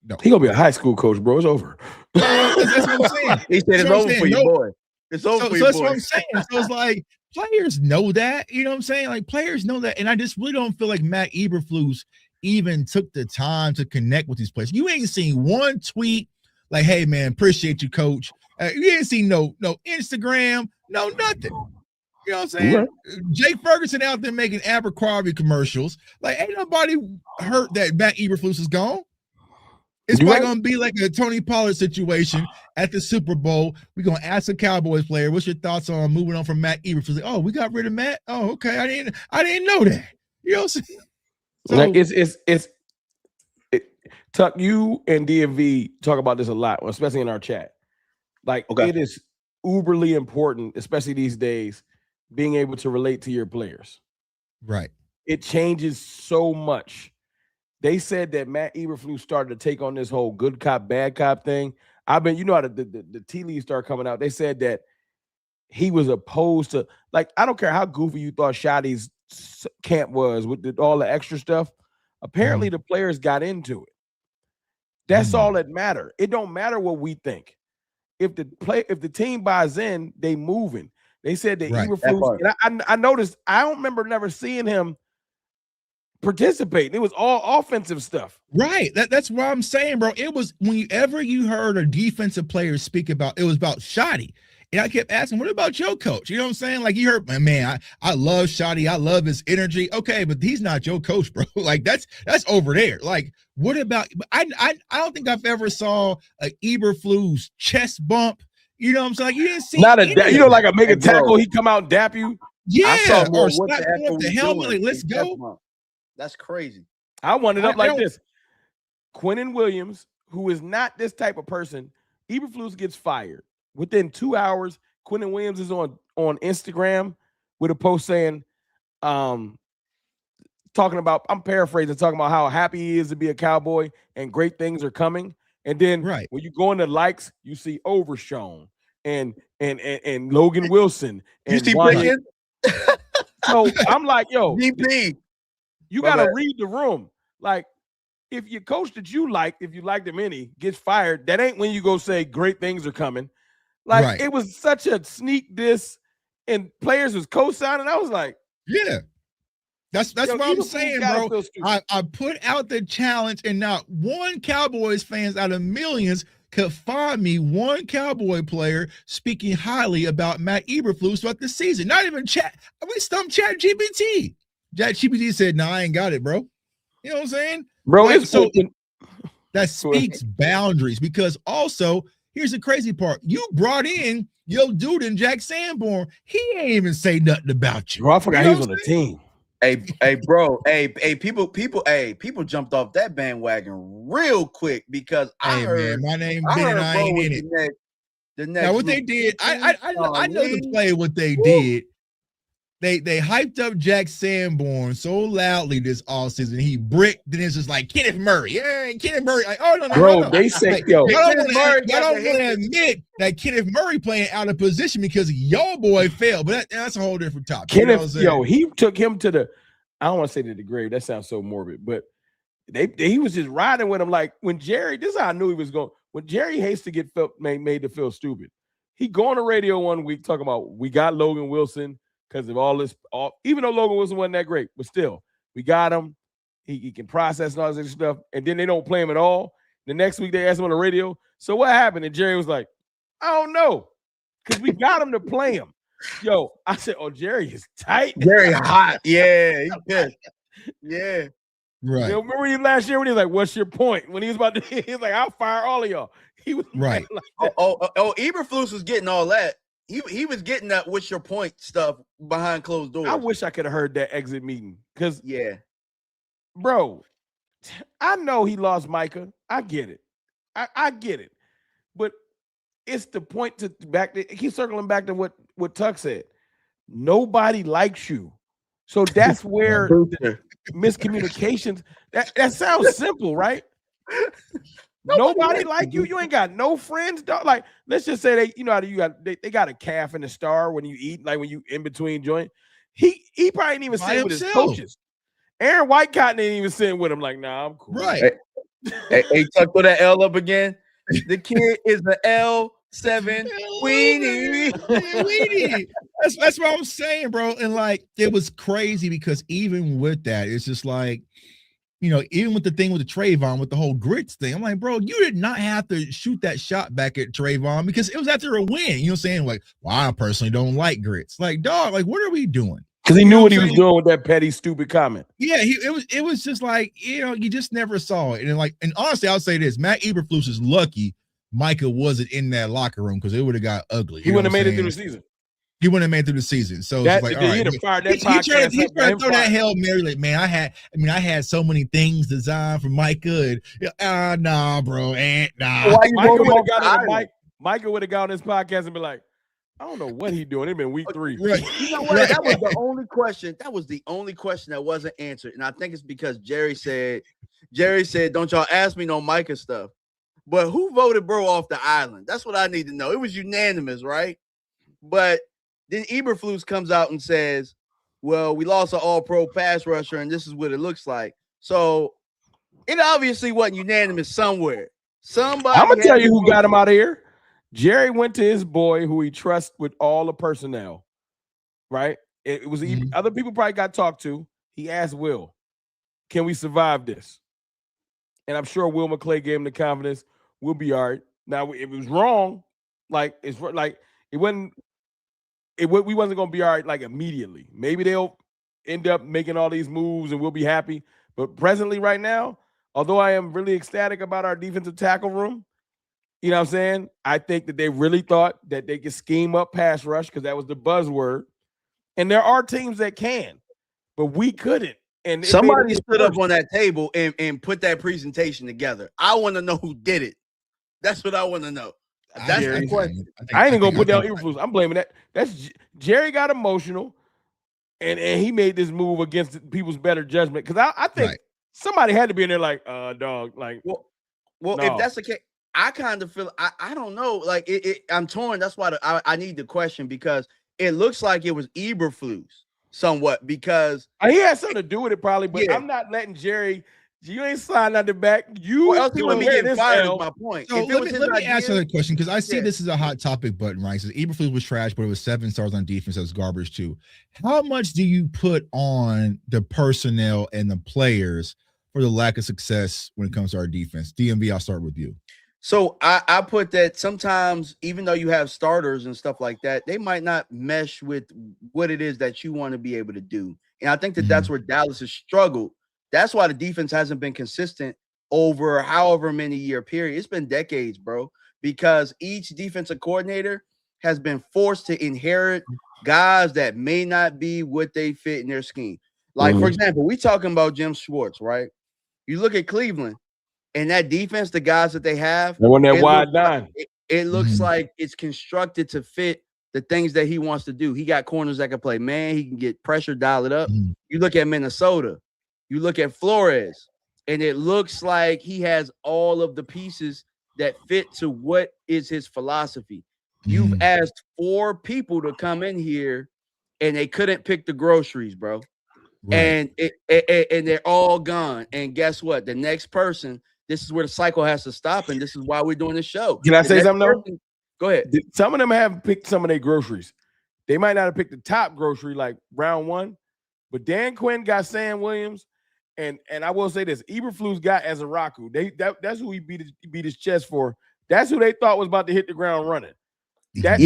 No. He gonna be a high school coach, bro. It's over. That's what I'm saying. He said it's over for you, boy. It's over for you, boy. That's what I'm saying. So it's like, players know that, you know what I'm saying? Like, players know that. And I just really don't feel like Matt Eberflus even took the time to connect with these players. You ain't seen one tweet like, hey, man, appreciate you, coach. You ain't seen no Instagram, no nothing. You know what I'm saying? Right. Jay Ferguson out there making Abercrombie commercials. Like, ain't nobody hurt that Matt Eberflus is gone. It's probably going to be like a Tony Pollard situation at the Super Bowl. We're going to ask a Cowboys player, what's your thoughts on moving on from Matt Eberflus? Like, oh, we got rid of Matt? Oh, okay. I didn't know that. You know what I'm saying? So, like Tuck, you and DMV talk about this a lot, especially in our chat. Like, it is uberly important, especially these days, being able to relate to your players. Right. It changes so much. They said that Matt Eberflus started to take on this whole good cop, bad cop thing. How the tea leaves start coming out. They said that he was opposed to, like, I don't care how goofy you thought Shotty's camp was with all the extra stuff. Apparently, the players got into it. That's all that matter. It don't matter what we think. If the team buys in, they moving. They said that Eberflus. And I noticed. I don't remember never seeing him participate. It was all offensive stuff. Right. That's what I'm saying, bro. It was whenever you heard a defensive player speak about, it was about Shotty. And I kept asking, what about your coach? You know what I'm saying? Like, you heard, man, I love Shotty. I love his energy. Okay, but he's not your coach, bro. Like, that's over there. Like, what about, I don't think I've ever saw a Eberflus chest bump. You know what I'm saying? Like, you didn't see like a make a tackle, he come out and dap you. Yeah, or slap the helmet, like, let's go. That's crazy. I want it up like this. Quinnen Williams, who is not this type of person, Eberflus gets fired. Within 2 hours, Quinnen Williams is on Instagram with a post saying, talking about, I'm paraphrasing, talking about how happy he is to be a Cowboy and great things are coming. And then when you go into likes, you see Overshown and Logan Wilson. And you see Brian? So I'm like, yo, DP. You got to read the room. Like, if your coach that you like, if you liked him any, gets fired, that ain't when you go say great things are coming. Like, it was such a sneak diss, and players was co-signing. I was like, yeah. That's what I'm saying, bro. I put out the challenge, and not one Cowboys fans out of millions could find me one Cowboy player speaking highly about Matt Eberflus throughout the season. Not even chat. We stumped ChatGPT. ChatGPT said, "No, I ain't got it, bro." You know what I'm saying, bro? Like, so that speaks boundaries, because also here's the crazy part: you brought in your dude in Jack Sanborn. He ain't even say nothing about you. Bro, I forgot he was on the team. Hey, bro. People jumped off that bandwagon real quick because I heard, man, my name Ben and I ain't in it. The next now, what they did, I know the play. What they did. They hyped up Jack Sanborn so loudly this offseason. He bricked. Then it's just like Kenneth Murray. Yeah, Kenneth Murray. Like, oh no, bro. No. They say, like, y'all don't want to admit that Kenneth Murray playing out of position because your boy failed. But that's a whole different topic. Kenneth, he took him to the. I don't want to say to the grave. That sounds so morbid. But he was just riding with him. Like when Jerry, this is how I knew he was going. When Jerry hates to get made to feel stupid, he go on the radio one week talking about we got Logan Wilson because of all this. Even though Logan Wilson wasn't that great, but still we got him. He can process and all this stuff, and then they don't play him at all. The next week they asked him on the radio, so what happened? And Jerry was like, I don't know, because we got him to play him. Yo, I said, oh, Jerry is tight. Very hot. Yeah, he's pissed. Yeah. You Right. know, remember last year when he was like, what's your point? When he was about to, he was like, I'll fire all of y'all. He was right. Like Eberflus was getting all that. He was getting that what's your point stuff behind closed doors. I wish I could have heard that exit meeting. Because bro, I know he lost Micah. I get it. I get it. But it's the point to keep circling back to what Tuck said. Nobody likes you. So that's where the miscommunications. That sounds simple, right? Nobody like you. You ain't got no friends, dog. Like, let's just say they got a calf in the star when you eat, like when you in between joint. He probably didn't even sit with his coaches. Aaron Whitecotton didn't even sit with him. Like, nah, I'm cool. Right. Hey, Tuck, put that L up again. The kid is the L7 weenie. Weenie. That's what I'm saying, bro. And like, it was crazy because even with that, it's just like, even with the thing with the Trayvon, with the whole grits thing, I'm like, bro, you did not have to shoot that shot back at Trayvon because it was after a win. You know what I'm saying? Like, well, I personally don't like grits. Like, dog, like, what are we doing? Because he knew what he was doing with that petty, stupid comment. Yeah, it was just like, you just never saw it. And honestly, I'll say this: Matt Eberflus is lucky Micah wasn't in that locker room because it would have got ugly. He wouldn't have made it through the season. He wouldn't have made it through the season. So it's like, all right, he tried to throw that Hail Mary. Like, man, I had so many things designed for Micah. And, nah, bro, nah. Micah would have got on this podcast and be like, I don't know what he's doing. It's been week 3. Right. You know what? That was the only question. That was the only question that wasn't answered. And I think it's because Jerry said, don't y'all ask me no Micah stuff. But who voted bro off the island? That's what I need to know. It was unanimous, right? But then Eberflus comes out and says, well, we lost an all-pro pass rusher, and this is what it looks like. So it obviously wasn't unanimous somewhere. Somebody. I'm going to tell you who got him out of here. Jerry went to his boy who he trusts with all the personnel, right? It was other people probably got talked to. He asked Will, can we survive this? And I'm sure Will McClay gave him the confidence. We'll be all right. Now, if it was wrong, we wasn't going to be all right like immediately. Maybe they'll end up making all these moves and we'll be happy. But presently right now, although I am really ecstatic about our defensive tackle room, you know what I'm saying? I think that they really thought that they could scheme up pass rush because that was the buzzword. And there are teams that can, but we couldn't. And somebody stood up on that table and put that presentation together. I want to know who did it. That's what I want to know. That's the question. I ain't even gonna put down Eberflus. I'm blaming that. That's Jerry got emotional, and he made this move against people's better judgment. Because I think somebody had to be in there like, dog, like, well, no. If that's the case, I kind of feel I don't know. Like I'm torn. That's why I need the question because it looks like it was Eberflus somewhat because he had something to do with it probably. But I'm not letting Jerry. You ain't sliding out the back. You else he wouldn't be getting fired. Is my point. So let me ask you a question because I see this is a hot topic button, right? So Eberflus was trash, but it was 7 stars on defense. That was garbage too. How much do you put on the personnel and the players for the lack of success when it comes to our defense? DMV, I'll start with you. So I put that sometimes, even though you have starters and stuff like that, they might not mesh with what it is that you want to be able to do. And I think that that's where Dallas has struggled. That's why the defense hasn't been consistent over however many year period. It's been decades, bro, because each defensive coordinator has been forced to inherit guys that may not be what they fit in their scheme. Like, for example, we talking about Jim Schwartz, right? You look at Cleveland and that defense, the guys that they have. They won that wide nine. It looks like it's constructed to fit the things that he wants to do. He got corners that can play man. He can get pressure, dial it up. You look at Minnesota. You look at Flores, and it looks like he has all of the pieces that fit to what is his philosophy. You've asked 4 people to come in here, and they couldn't pick the groceries, bro. and and they're all gone. And guess what? The next person, this is where the cycle has to stop, and this is why we're doing this show. Can I say something though? Go ahead. Some of them have picked some of their groceries. They might not have picked the top grocery like round one, but Dan Quinn got Sam Williams, and I will say this: Eberflus got Azaraku. That's who he beat his chest for. That's who they thought was about to hit the ground running. But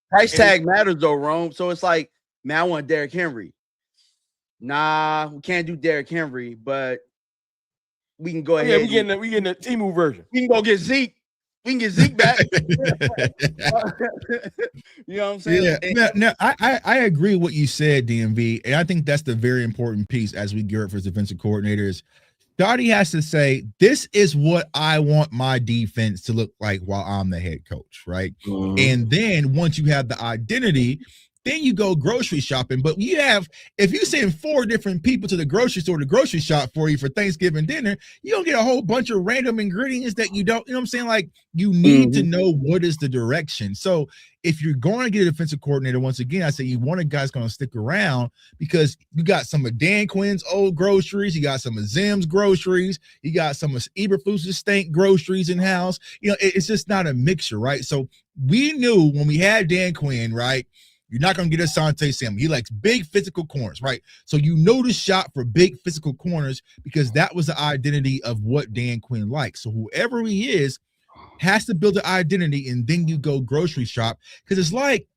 price tag matters though, Rome. So it's like, man, I want Derrick Henry. Nah, we can't do Derrick Henry, but we can go ahead. We getting the Temu version. We can go get Zeke. We can get Zeke back. You know what I'm saying? Yeah. No, I agree with what you said, DMV, and I think that's the very important piece as we gear up for defensive coordinators. Dottie has to say, this is what I want my defense to look like while I'm the head coach, right? Mm-hmm. And then once you have the identity, then you go grocery shopping. But if you send 4 different people to the grocery store to grocery shop for you for Thanksgiving dinner, you don't get a whole bunch of random ingredients that you don't, you know what I'm saying? Like, you need to know what is the direction. So if you're going to get a defensive coordinator, once again, I say you want a guy that's going to stick around because you got some of Dan Quinn's old groceries, you got some of Zim's groceries, you got some of Eberflus's stank groceries in house. You know, it's just not a mixture, right? So we knew when we had Dan Quinn, right? You're not going to get Asante Samuel. He likes big physical corners, right? So you know the shot for big physical corners because that was the identity of what Dan Quinn likes. So whoever he is has to build an identity, and then you go grocery shop because it's like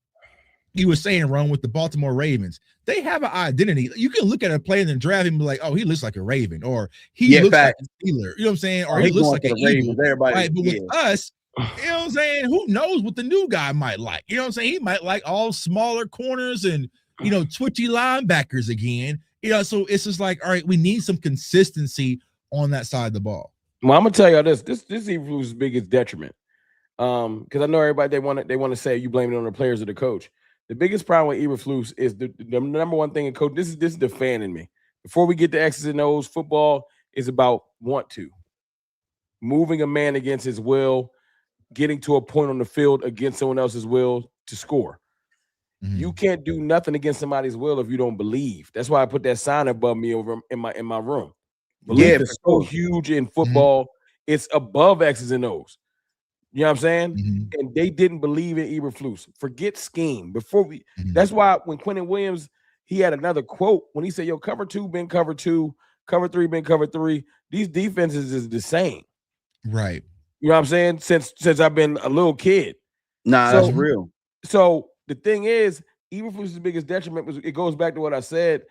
you were saying, Ron, with the Baltimore Ravens. They have an identity. You can look at a player in the draft and be like, oh, he looks like a Raven, or he looks like a Steeler. You know what I'm saying? Or he looks like an Eagle. Right? But with us, you know what I'm saying? Who knows what the new guy might like? You know what I'm saying? He might like all smaller corners and, you know, twitchy linebackers again. You know, so it's just like, all right, we need some consistency on that side of the ball. Well, I'm gonna tell you this is Eberflus's biggest detriment. Because I know everybody they want to say you blame it on the players or the coach. The biggest problem with Eberflus is the number one thing in coach. This is the fan in me. Before we get to X's and O's, football is about moving a man against his will, getting to a point on the field against someone else's will to score. You can't do nothing against somebody's will if you don't believe. That's why I put that sign above me over in my room. Belief is so huge in football. It's above X's and O's. You know what I'm saying? And they didn't believe in Eberflus. Forget scheme. That's why when Quentin Williams, he had another quote when he said, yo, cover 2 been cover 2, cover 3 been cover 3. These defenses is the same. Right. You know what I'm saying? Since I've been a little kid. That's real. So the thing is, Eberflus's biggest detriment was it goes back to what I said,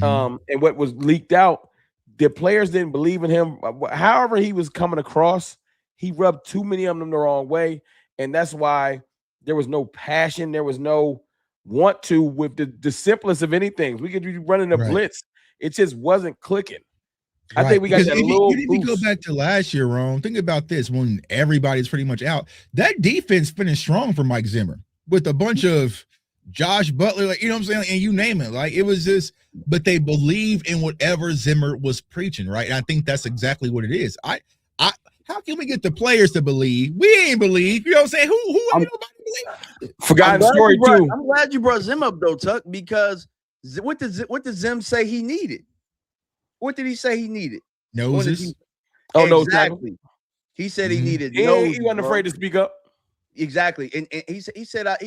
and what was leaked out. The players didn't believe in him. However he was coming across, he rubbed too many of them the wrong way, and that's why there was no passion. There was no want to with the simplest of anything. We could be running a blitz. It just wasn't clicking. I think we got that little boost. If you go back to last year, Ron, think about this. When everybody's pretty much out, that defense finished strong for Mike Zimmer with a bunch of Josh Butler, like, you know what I'm saying? And you name it. Like, it was just, but they believed in whatever Zimmer was preaching, right? And I think that's exactly what it is. How can we get the players to believe? We ain't believe. You know what I'm saying? Who ain't nobody believe? Forgotten story too. I'm glad you brought Zim up though, Tuck, because what did Zim say he needed? What did he say he needed? Noses. Exactly. No, he said he needed noses. He wasn't afraid to speak up. Exactly. And he said I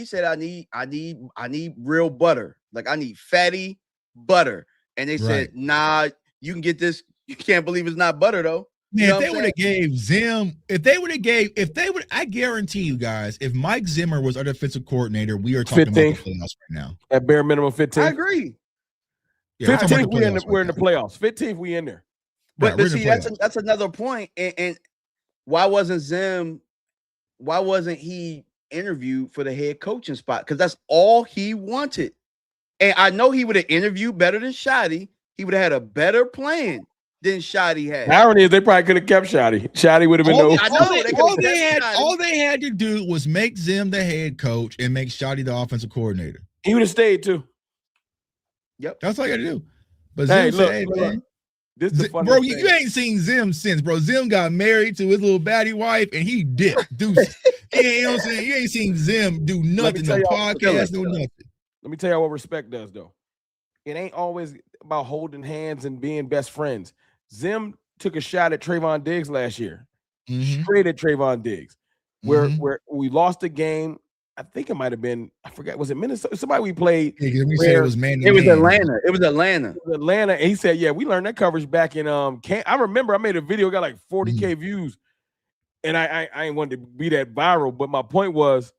need real butter. Like, I need fatty butter. And they said, nah, you can get this. You can't believe it's not butter though. Man, if they would have gave Zim, I guarantee you guys, if Mike Zimmer was our defensive coordinator, we are talking 15th. About the playoffs right now. At bare minimum 15th. I agree. Yeah, 15th, we're in the playoffs. 15th, we in there. But see, that's another point. And why wasn't he interviewed for the head coaching spot? Because that's all he wanted. And I know he would have interviewed better than Shotty. He would have had a better plan than Shotty had. The irony is they probably could have kept Shotty. Shotty would have been all they had to do was make Zim the head coach and make Shotty the offensive coordinator. He would have stayed too. Yep. That's all you got to do. But Zim said, hey, man. This is bro, you ain't seen Zim since, bro. Zim got married to his little baddie wife and he dipped. You know what I'm saying? You ain't seen Zim do nothing, no podcast, no nothing. Let me tell y'all what respect does, though. It ain't always about holding hands and being best friends. Zim took a shot at Trayvon Diggs last year, straight at Trayvon Diggs, where we lost the game. I think it might have been, I forgot, was it Minnesota? Somebody we played. Yeah, we said it was It was Atlanta. It was Atlanta. And he said, yeah, we learned that coverage back in I remember I made a video, got like 40K views. And I ain't wanted to be that viral, but my point was,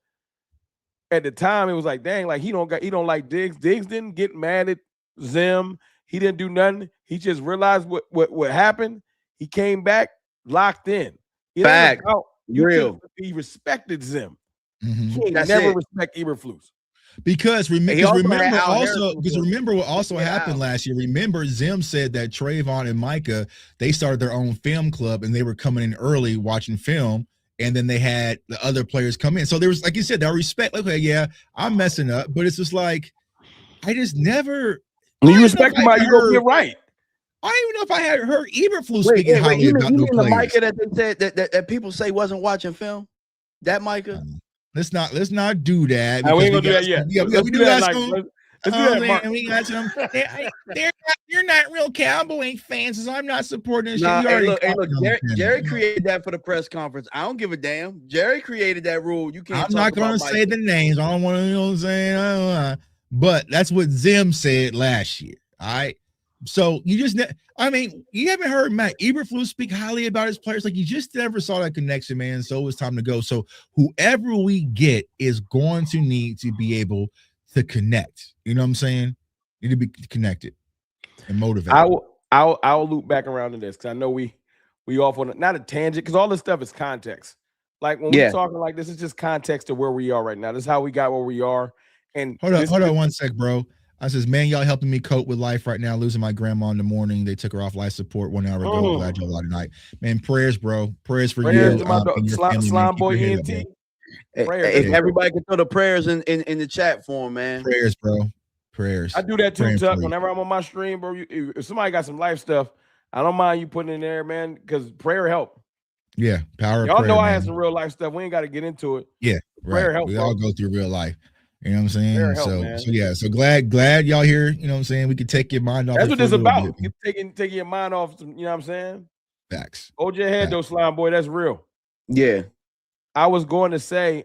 at the time, it was like, dang, like he don't like Diggs. Diggs didn't get mad at Zim. He didn't do nothing. He just realized what happened. He came back locked in. Fact. Real. He respected Zim. He never respect Eberflus. Because remember what also happened last year. Remember, Zim said that Trayvon and Micah, they started their own film club and they were coming in early watching film, and then they had the other players come in. So there was, like you said, that respect. Okay, yeah, I'm messing up, but it's just like I just never. You respect somebody, you go get right. I don't even know if I had heard Eberflus speaking highly about no players. The Micah that they said that people say wasn't watching film. That Micah. Let's not do that. We ain't gonna do that yet. We do that. You're not real Cowboy fans, so I'm not supporting this. Nah, look, Jerry created that for the press conference. I don't give a damn. Jerry created that rule. You can't. I'm not gonna say the names. I don't want to. You know what I'm saying? But that's what Zim said last year. All right. So you just, you haven't heard Matt Eberflus speak highly about his players. Like, you just never saw that connection, man. So it was time to go. So whoever we get is going to need to be able to connect. You know what I'm saying? Need to be connected and motivated. I'll loop back around to this because I know we off on not a tangent because all this stuff is context. Like when we're talking like this, is just context to where we are right now. This is how we got where we are. And hold on one sec, bro. I says, man, y'all helping me cope with life right now. Losing my grandma in the morning. They took her off life support 1 hour ago. Glad y'all out tonight. Man, prayers, bro. Prayers for you. And your family, Slime Boy ENT. If everybody can throw the prayers in the chat for him, man. Prayers, bro. Prayers. I do that too, Tuck. Whenever I'm on my stream, bro, if somebody got some life stuff, I don't mind you putting it in there, man, because prayer help. Yeah, power. Y'all prayer, know I man. had some real life stuff. We ain't got to get into it. Yeah, prayer right. help. We bro. all go through real life. You know what I'm saying? Help, So glad y'all here. You know what I'm saying? We could take your mind off. That's what it's about. Taking your mind off. You know what I'm saying? Facts. Hold your head though, Slime Boy. That's real. Yeah. I was going to say,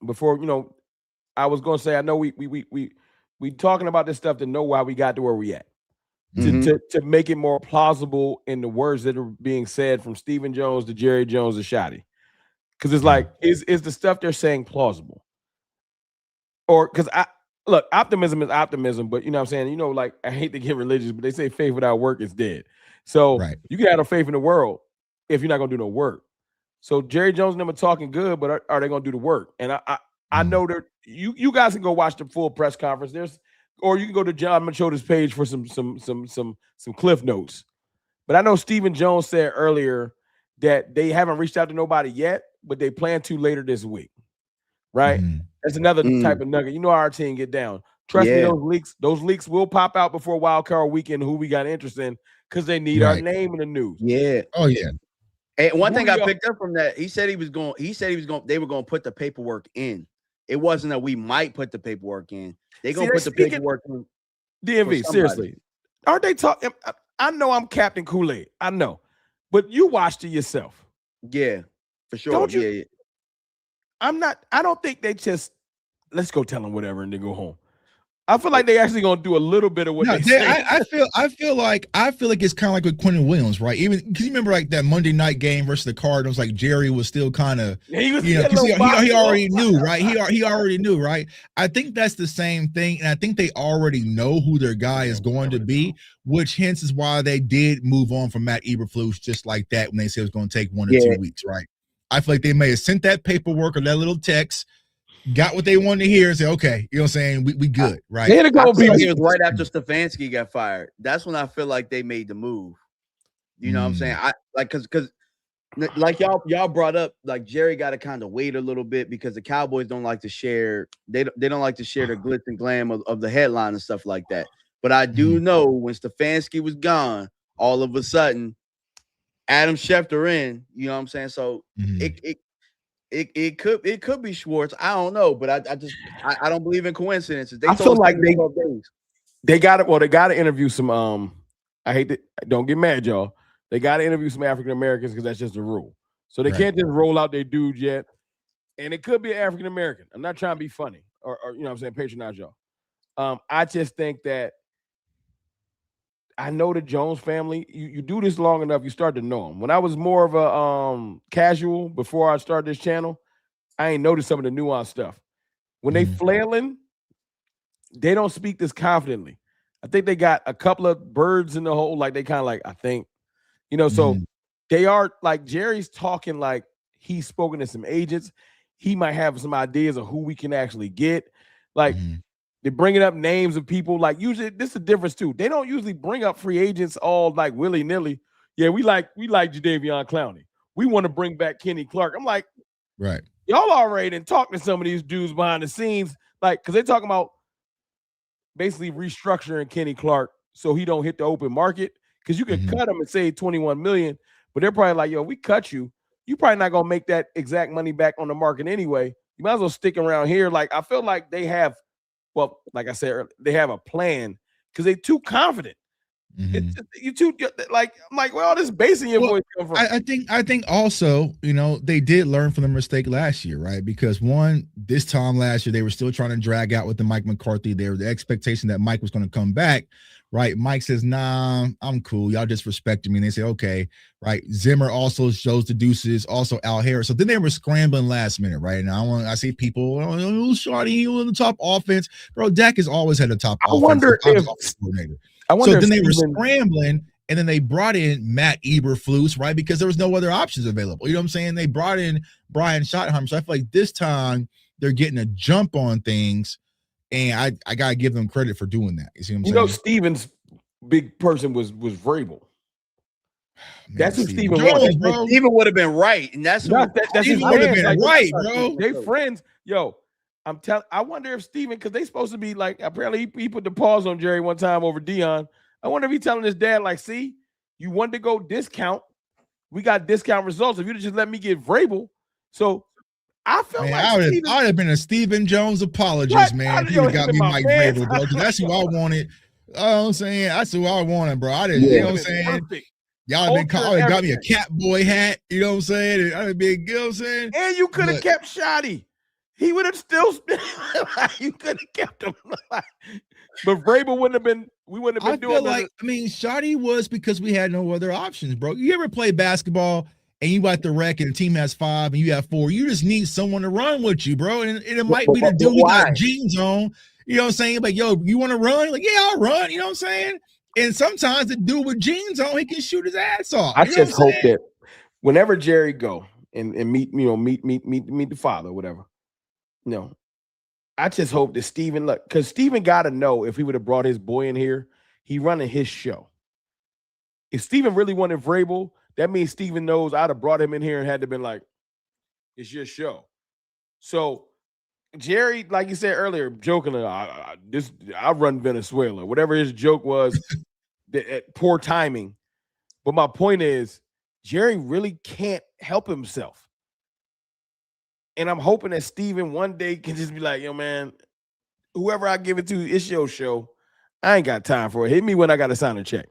before I was going to say, I know we talking about this stuff to know why we got to where we at. To make it more plausible in the words that are being said from Stephen Jones to Jerry Jones to Shotty. Because it's like, is the stuff they're saying plausible? Or because optimism is optimism, but you know what I'm saying? Like, I hate to get religious, but they say faith without work is dead. So you can have no faith in the world if you're not gonna do no work. So Jerry Jones and them are talking good, but are they gonna do the work? And I know that you guys can go watch the full press conference. Or you can go to John Machota's page for some cliff notes. But I know Stephen Jones said earlier that they haven't reached out to nobody yet, but they plan to later this week. Right? That's another type of nugget. You know how our team get down. Trust me, those leaks will pop out before Wild Card Weekend who we got interest in because they need our name in the news. Yeah. Oh, yeah. And one thing I picked up from that, they were going to put the paperwork in. It wasn't that we might put the paperwork in. They're going to put the paperwork in. DMV, seriously. Aren't they talking? I know I'm Captain Kool-Aid. I know. But you watched it yourself. Yeah, for sure. Don't you? Yeah. I don't think they just, let's go tell them whatever and then go home. I feel like they actually gonna do a little bit of what they say. I feel like it's kind of like with Quentin Williams, right? Even because you remember like that Monday night game versus the Cardinals, like Jerry was still kind of, he already knew, right? He already knew, right? I think that's the same thing, and I think they already know who their guy is going to be, which hence is why they did move on from Matt Eberflus just like that when they said it was going to take 1 or 2 weeks, right? I feel like they may have sent that paperwork or that little text. Got what they wanted to hear and say, okay, you know what I'm saying? We good, right? It was right after Stefanski got fired. That's when I feel like they made the move. You know what I'm saying? Because like y'all brought up, like Jerry got to kind of wait a little bit because the Cowboys don't like to share. They don't like to share the glitz and glam of the headline and stuff like that. But I do know when Stefanski was gone, all of a sudden, Adam Schefter in. You know what I'm saying? So It could be Schwartz. I don't know, but I don't believe in coincidences. I feel like They got it. Well, they got to interview some. I hate that. Don't get mad, y'all. They got to interview some African Americans because that's just the rule. So they can't just roll out their dudes yet. And it could be an African American. I'm not trying to be funny or you know what I'm saying, patronize y'all. I just think that I know the Jones family. You do this long enough, you start to know them. When I was more of a casual before I started this channel, I ain't noticed some of the nuanced stuff. When they flailing, they don't speak this confidently. I think they got a couple of birds in the hole, like they kind of like, I think, you know, so they are like Jerry's talking like he's spoken to some agents. He might have some ideas of who we can actually get. Like they're bringing up names of people. Like usually, this is the difference too. They don't usually bring up free agents all like willy nilly. Yeah, we like Jadeveon Clowney. We want to bring back Kenny Clark. I'm like, right. Y'all already done talked to some of these dudes behind the scenes, like because they're talking about basically restructuring Kenny Clark so he don't hit the open market. Because you can cut him and save $21 million, but they're probably like, yo, we cut you. You probably not gonna make that exact money back on the market anyway. You might as well stick around here. Like I feel like they have, well, like I said earlier, they have a plan because they're too confident. It's just, you too like I'm like, where all this bass in your voice come from? I think also, you know, they did learn from the mistake last year, right? Because this time last year they were still trying to drag out with the Mike McCarthy. There was the expectation that Mike was going to come back. Right. Mike says, nah, I'm cool. Y'all disrespecting me. And they say, okay. Right. Zimmer also shows the deuces, also Al Harris. So then they were scrambling last minute. Right. Now I see people, Shawty on the top offense. Bro, Dak has always had a top offense. Wonder if so then they were scrambling and then they brought in Matt Eberflus, right? Because there was no other options available. You know what I'm saying? They brought in Brian Schottenheimer. So I feel like this time they're getting a jump on things. And I gotta give them credit for doing that. You see what I'm saying? You know, Steven's big person was Vrabel. Man, that's who Steven was. Bro. Steven would have been right, and that's his would have been right, bro. They friends, yo. I wonder if Steven, because they supposed to be like, apparently he put the pause on Jerry one time over Dion. I wonder if he telling his dad, like, see, you wanted to go discount. We got discount results. If you'd just let me get Vrabel. So I felt like I would have been a Stephen Jones apologist, man. If you got me Mike Vrabel, bro, because that's who I wanted. You know what I'm saying? That's who I wanted, bro. I didn't, you know what I'm saying? Perfect. Y'all have got me a Catboy hat, you know what I'm saying? I'd have been, you know what I'm saying? And you could have kept Shotty. He would have still you could have kept him. But Vrabel wouldn't have been, we wouldn't have been doing like, I mean, Shotty was because we had no other options, bro. You ever play basketball and you got the wreck and the team has 5 and you have 4? You just need someone to run with you, bro. And it might be the dude who got jeans on. You know what I'm saying? Like, yo, you want to run? Like, yeah, I'll run. You know what I'm saying? And sometimes the dude with jeans on, he can shoot his ass off. I just hope that whenever Jerry go and meet the father or whatever, you know, I just hope that Steven, look, because Steven got to know if he would have brought his boy in here, he running his show. If Steven really wanted Vrabel, that means Steven knows I'd have brought him in here and had to been like, it's your show. So Jerry, like you said earlier, jokingly, I run Venezuela. Whatever his joke was, poor timing. But my point is, Jerry really can't help himself. And I'm hoping that Steven one day can just be like, yo, man, whoever I give it to, it's your show. I ain't got time for it. Hit me when I got to sign a check.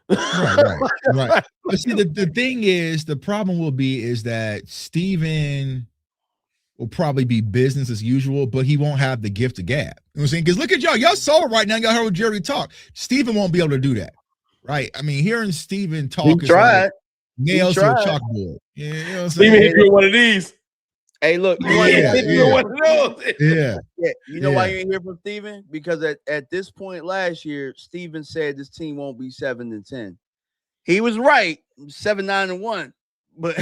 Right. But see, the thing is, the problem will be is that Steven will probably be business as usual, but he won't have the gift of gab. You know what I'm saying? Because look at y'all saw it right now. Y'all heard Jerry talk. Steven won't be able to do that. Right. I mean, hearing Steven talk is like nails to a chalkboard. Yeah, you know what I'm saying? Steven hit you one of these. Hey, look, you one of those. Yeah. You know why you ain't hear from Steven? Because at this point last year, Steven said this team won't be 7-10. He was right, 7-9-1. But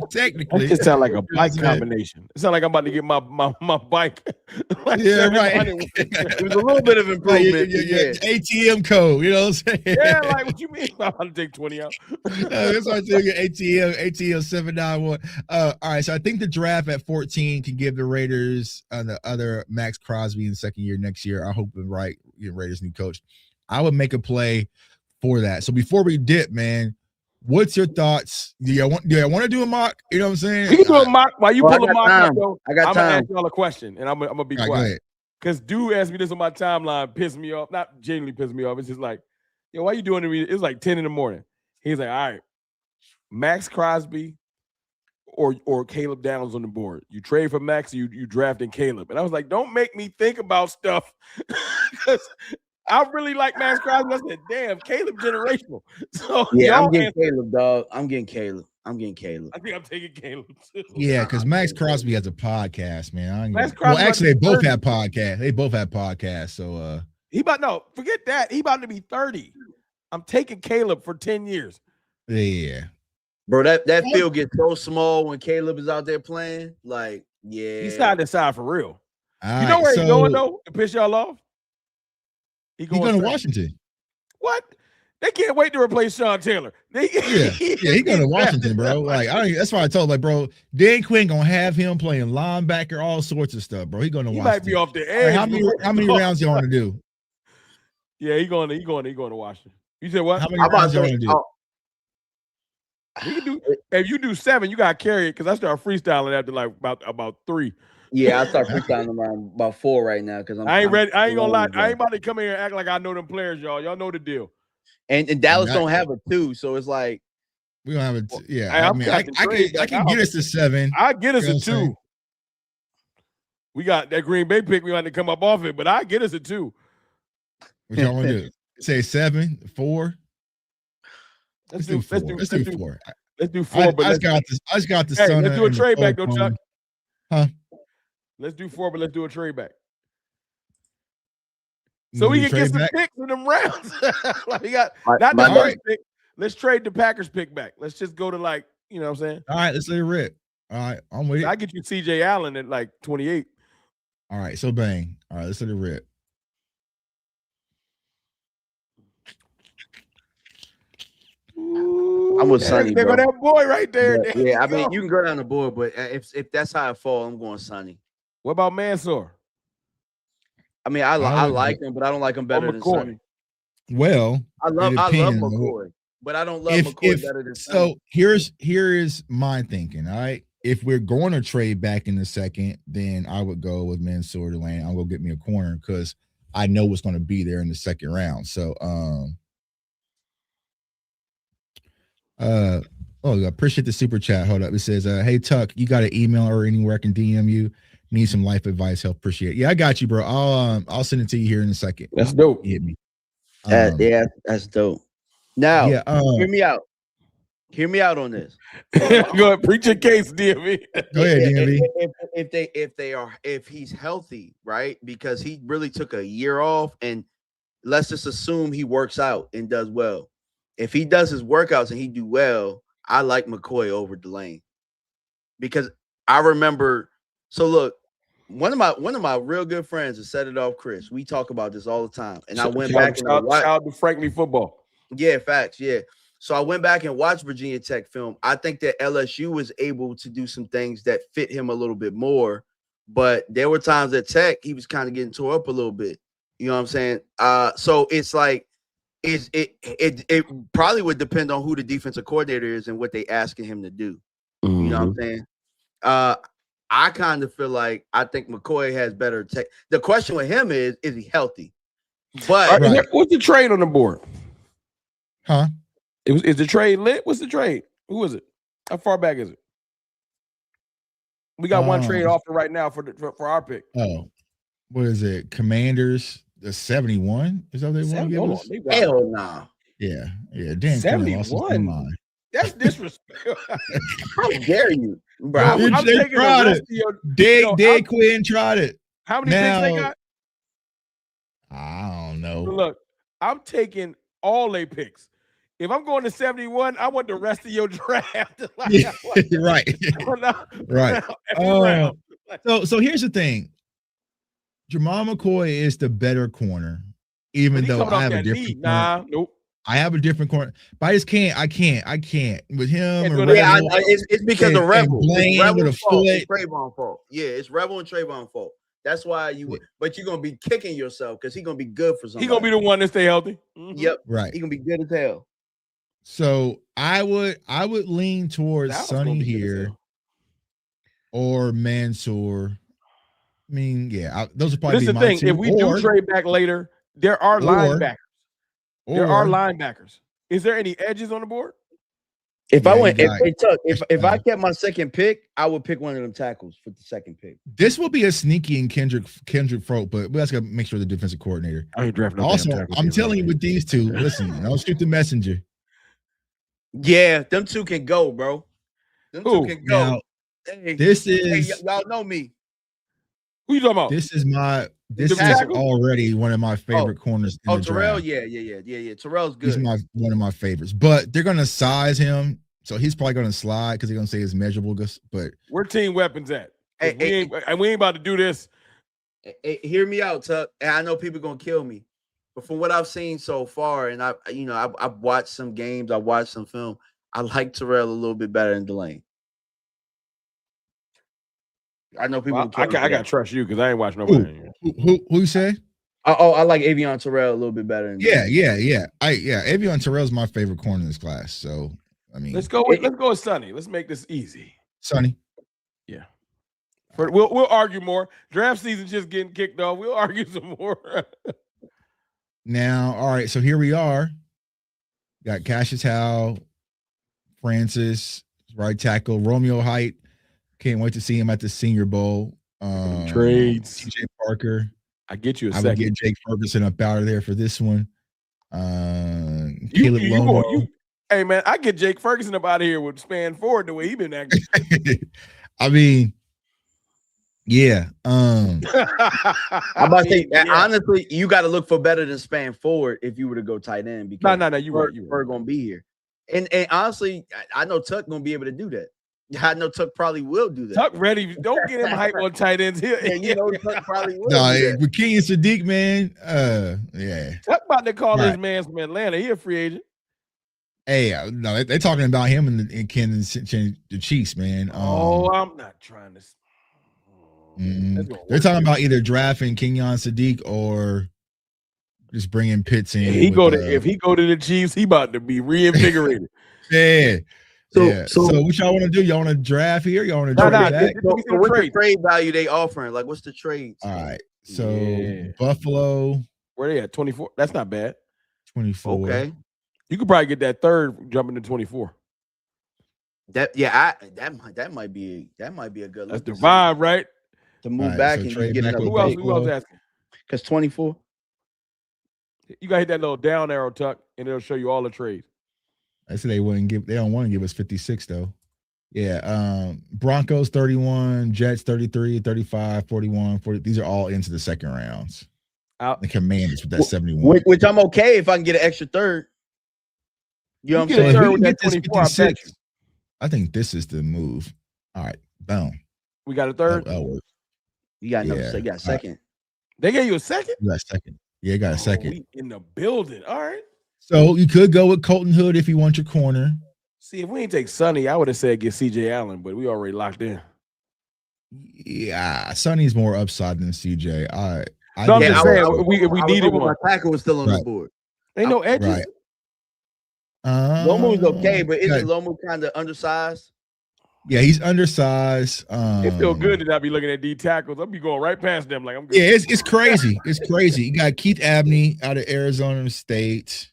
technically, it sounds like a bike combination. It sounds like I'm about to get my bike. Like yeah, right. It was a little bit of improvement. Yeah. ATM code, you know what I'm saying? Yeah, like what you mean? I'm about to take 20 out. That's why I'm saying ATM 791. All right, so I think the draft at 14 can give the Raiders the other Max Crosby in the second year next year. I hope the Raiders new coach. I would make a play for that. So before we dip, man. What's your thoughts? Do you want to do a mock? You know what I'm saying? You can do a mock while you pull a mock up, though. I got I'm time. gonna ask y'all a question, and I'm gonna be quiet. Because dude asked me this on my timeline, pissed me off. Not genuinely pissed me off. It's just like, yo, why you doing it? It's like 10 in the morning. He's like, all right, Max Crosby or Caleb Downs on the board. You trade for Max, you drafting Caleb. And I was like, don't make me think about stuff. Because I really like Max Crosby. I said, damn, Caleb generational. So yeah, I'm getting Caleb, dog. I'm getting Caleb. I think I'm taking Caleb too. Yeah, because Max Crosby has a podcast, man. Well, actually, they both have podcasts. They both have podcasts. So forget that. He about to be 30. I'm taking Caleb for 10 years. Yeah. Bro, that field gets so small when Caleb is out there playing. Like, yeah. He's side to side for real. All you know where he's going, though, to piss y'all off? He's going to Washington. What? They can't wait to replace Sean Taylor. He's going to Washington, bro. Like, that's why I told, like, bro, Dan Quinn gonna have him playing linebacker, all sorts of stuff, bro. He going to Washington. Might be off the edge. How many rounds you want to do? Yeah, he going to Washington. You said what? How many rounds you want to do? We can do, if you do 7, you got to carry it because I start freestyling after like about 3. Yeah, I start freestyling around about 4 right now because I ain't ready. I ain't gonna lie. I ain't about to come here and act like I know them players, y'all. Y'all know the deal. And Dallas don't have a 2, so it's like we don't have a yeah. I can get us to 7. I get us a 2. We got that Green Bay pick. We want to come up off it, but I get us a 2. What y'all want to do? Say 7, 4. Let's do 4. Let's do 4. Let's do 4. But I just got the Sun. Let's do a trade back, though, Chuck. Huh? Let's do 4, but let's do a trade back. So we can get some picks in them rounds. Like we got not the first pick. Let's trade the Packers pick back. Let's just go to like, you know what I'm saying? All right, let's let it rip. All right, I'm with you. I get you CJ Allen at like 28. All right, so bang. All right, let's let it rip. Ooh, I'm with Sonny, bro. That boy right there. Yeah, I mean, you can go down the board, but if that's how it falls, I'm going Sonny. What about Mansour? I mean, I like him, but I don't like him better than Sonny. Well, I love McCoy, but I don't love McCoy better than Sonny. So here is my thinking. All right, if we're going to trade back in the second, then I would go with Mansour to Lane. I'll go get me a corner because I know what's going to be there in the second round. So I appreciate the super chat. Hold up. It says, hey Tuck, you got an email or anywhere I can DM you? Need some life advice, help, appreciate it. Yeah, I got you, bro. I'll send it to you here in a second. That's dope. Hit me. Yeah, that's dope. Now, hear me out. Hear me out on this. Go ahead, preach your case, DMV. Go ahead, DMV. If he's healthy, right? Because he really took a year off, and let's just assume he works out and does well. If he does his workouts and he do well, I like McCoy over Delane. Because I remember, so look, one of my real good friends has set it off, Chris. We talk about this all the time. And I went back and shout out to Frankly Football. Yeah, facts. Yeah. So I went back and watched Virginia Tech film. I think that LSU was able to do some things that fit him a little bit more, but there were times at Tech he was kind of getting tore up a little bit. You know what I'm saying? So it's like it probably would depend on who the defensive coordinator is and what they asking him to do. Mm-hmm. You know what I'm saying? I kind of feel like I think McCoy has better tech. The question with him is he healthy? But what's the trade on the board? Huh? Is the trade lit? What's the trade? Who is it? How far back is it? We got one trade offer right now for our pick. Oh, what is it? Commanders, the 71? Is that what they want to give us? Hell no. Nah. Yeah. Dan 71. That's disrespectful. How dare you, bro? I'm taking the rest of your. Dan Quinn tried it. How many picks they got? I don't know. Look, I'm taking all their picks. If I'm going to 71, I want the rest of your draft. Right. So here's the thing. Jamal McCoy is the better corner, even though I have a different corner. Nope. I have a different corner, but I can't with him. It's because of Rebel. It's Trayvon fault. Yeah, it's Rebel and Trayvon fault. That's why but you're gonna be kicking yourself because he's gonna be good for something. He's gonna be the one that stay healthy. Mm-hmm. Yep, right. He's gonna be good as hell. So I would lean towards Sonny here or Mansour. I mean, yeah, those would probably This be is the my thing. two. If we do trade back later, there are linebackers. There are linebackers. Is there any edges on the board? If I kept my second pick, I would pick one of them tackles for the second pick. This will be a sneaky and Kendrick Froat, but we have to make sure the defensive coordinator. I ain't drafting. Also, I'm telling you with these two, listen, don't shoot the messenger. Yeah, them two can go, bro. Them two can go. Now, y'all know me. Who you talking about? This is already one of my favorite corners. Terrell, yeah. Terrell's good. He's one of my favorites, but they're gonna size him, so he's probably gonna slide because they're gonna say his measurables. But where team weapons at? We ain't about to do this. Hear me out, Tuck. And I know people gonna kill me, but from what I've seen so far, and I've watched some games, I watched some film. I like Terrell a little bit better than Delane. I know people. I got to trust you because I ain't watching nobody. Who you say? I like Avion Terrell a little bit better. Than Avion Terrell is my favorite corner in this class. So I mean, let's go with Sonny. Let's make this easy. Sonny. Yeah. We'll argue more. Draft season's just getting kicked off. We'll argue some more. Now, all right. So here we are. Got Cassius Howe, Francis, right tackle, Romeo Height. Can't wait to see him at the Senior Bowl. Trades. TJ Parker. I get you a I second. would get Jake Ferguson up out of there for this one. Caleb Lomo. Hey, man, I get Jake Ferguson up out of here with span forward the way he been acting. I mean, yeah. I'm about to say, honestly, you got to look for better than span forward if you were to go tight end. Because no, you were going to be here. And honestly, I know Tuck going to be able to do that. I know Tuck probably will do that. Tuck ready. Don't get him hype on tight ends here. Tuck probably will. With Kenyon Sadiq, man. Yeah. Tuck about to call this man from Atlanta. He a free agent. Hey, no, they're talking about him in Kansas, the Chiefs, man. I'm not trying to. They're talking about either drafting Kenyon Sadiq or just bringing Pitts in. If he go to the Chiefs, he about to be reinvigorated. Yeah. So what y'all want to do? Y'all want to draft here? Y'all want to draft back? What's the trade value they offering? Like, what's the trade? All right. So Buffalo. Where they at? 24. That's not bad. 24. Okay. You could probably get that third jumping to 24. That might be a good. That's the vibe, right? To move back and get another. Who else asking? Because 24. You gotta hit that little down arrow, Tuck, and it'll show you all the trades. I said they don't want to give us 56 though. Yeah. Broncos 31, Jets 33, 35, 41, 40. These are all into the second rounds. The Commanders with that 71. Which I'm okay if I can get an extra third. You know what I'm saying? Third with that 24, I think this is the move. All right. Boom. We got a third. That works. You got another. You got a second. They gave you a second? You got a second. Yeah, you got a second. We in the building. All right. So you could go with Colton Hood if you want your corner. See, if we ain't take Sonny, I would have said get CJ Allen, but we already locked in. Yeah, Sonny's more upside than CJ. I'm just saying, we needed one. My tackle was still on the board. Ain't no edges. Right. Lomu's okay, but isn't Lomu kind of undersized? Yeah, he's undersized. It feel good that I be looking at D tackles. I'll be going right past them like I'm good. Yeah, it's crazy. It's crazy. You got Keith Abney out of Arizona State.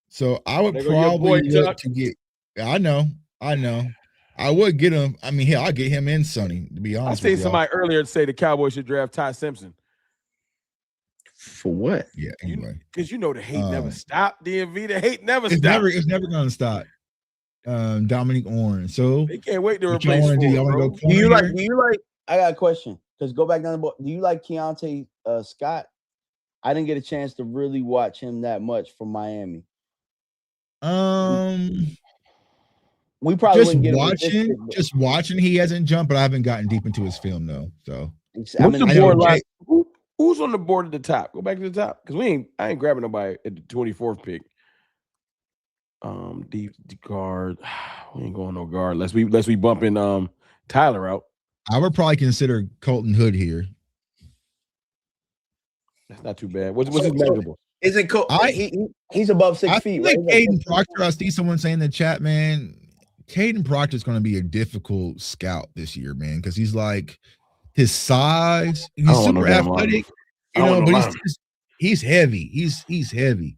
So I would probably look to get. I know. I would get him. I mean, I'll get him in Sonny, to be honest. I seen somebody earlier say the Cowboys should draft Ty Simpson. For what? Yeah, anyway. Because the hate never stopped, DMV. The hate never stopped. It's never gonna stop. Dominic Orange. So they can't wait to replace Ford, do you like I got a question. Because go back down the board. Do you like Keontae Scott? I didn't get a chance to really watch him that much from Miami. We probably just watching. He hasn't jumped, but I haven't gotten deep into his film though. So what's the board like? Who's on the board at the top? Go back to the top because I ain't grabbing nobody at the 24th pick. Deep guard. We ain't going no guard unless we bumping Tyler out. I would probably consider Colton Hood here. That's not too bad. What's his measurable? Isn't he's above 6 feet? I think Caden Proctor. I see someone saying in the chat, man. Caden Proctor is going to be a difficult scout this year, man, because he's like his size. He's super athletic, but he's heavy. He's heavy.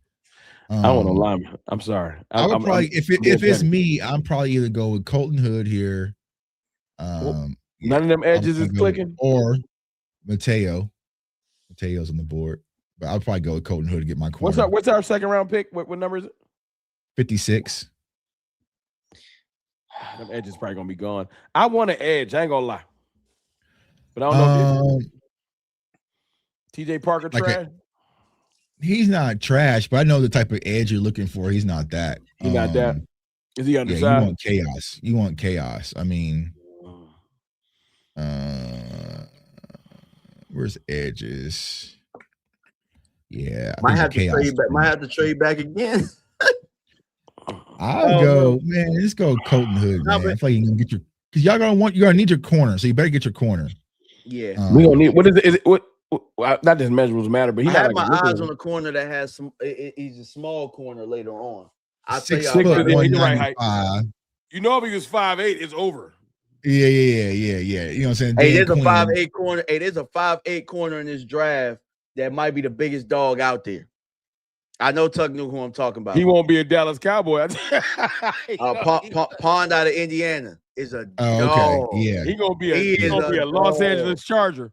I don't want no lineman. I'm sorry. I would probably, if it's me, I'm probably either go with Colton Hood here. None of them edges is clicking, or Mateo. Mateo's on the board, but I'll probably go with Colton Hood to get my corner. What's our second round pick? What number is it? 56. Them edges probably gonna be gone. I want an edge. I ain't gonna lie, but I don't know. TJ Parker trash. He's not trash, but I know the type of edge you're looking for. He's not that. He's not that. Is he undersized? Yeah, you want chaos. I mean, where's edges? Yeah, might have to trade back again. I'll go, man. Let's go Colton Hood, man. I feel like you're gonna get because you're gonna need your corner, so you better get your corner. Yeah, we gonna need. What is it? Is it what? Not that measurables matter, but he had my eyes on a corner that has some. He's a small corner later on. I'll tell you, right height. You know, if he was 5'8", it's over. Yeah. You know what I'm saying? Hey, there's a 5'8" corner. Hey, there's a 5'8" corner in this draft that might be the biggest dog out there. I know Tuck knew who I'm talking about. He won't be a Dallas Cowboy. Pond out of Indiana is a dog. Okay. Yeah, he gonna be a Los Angeles Charger.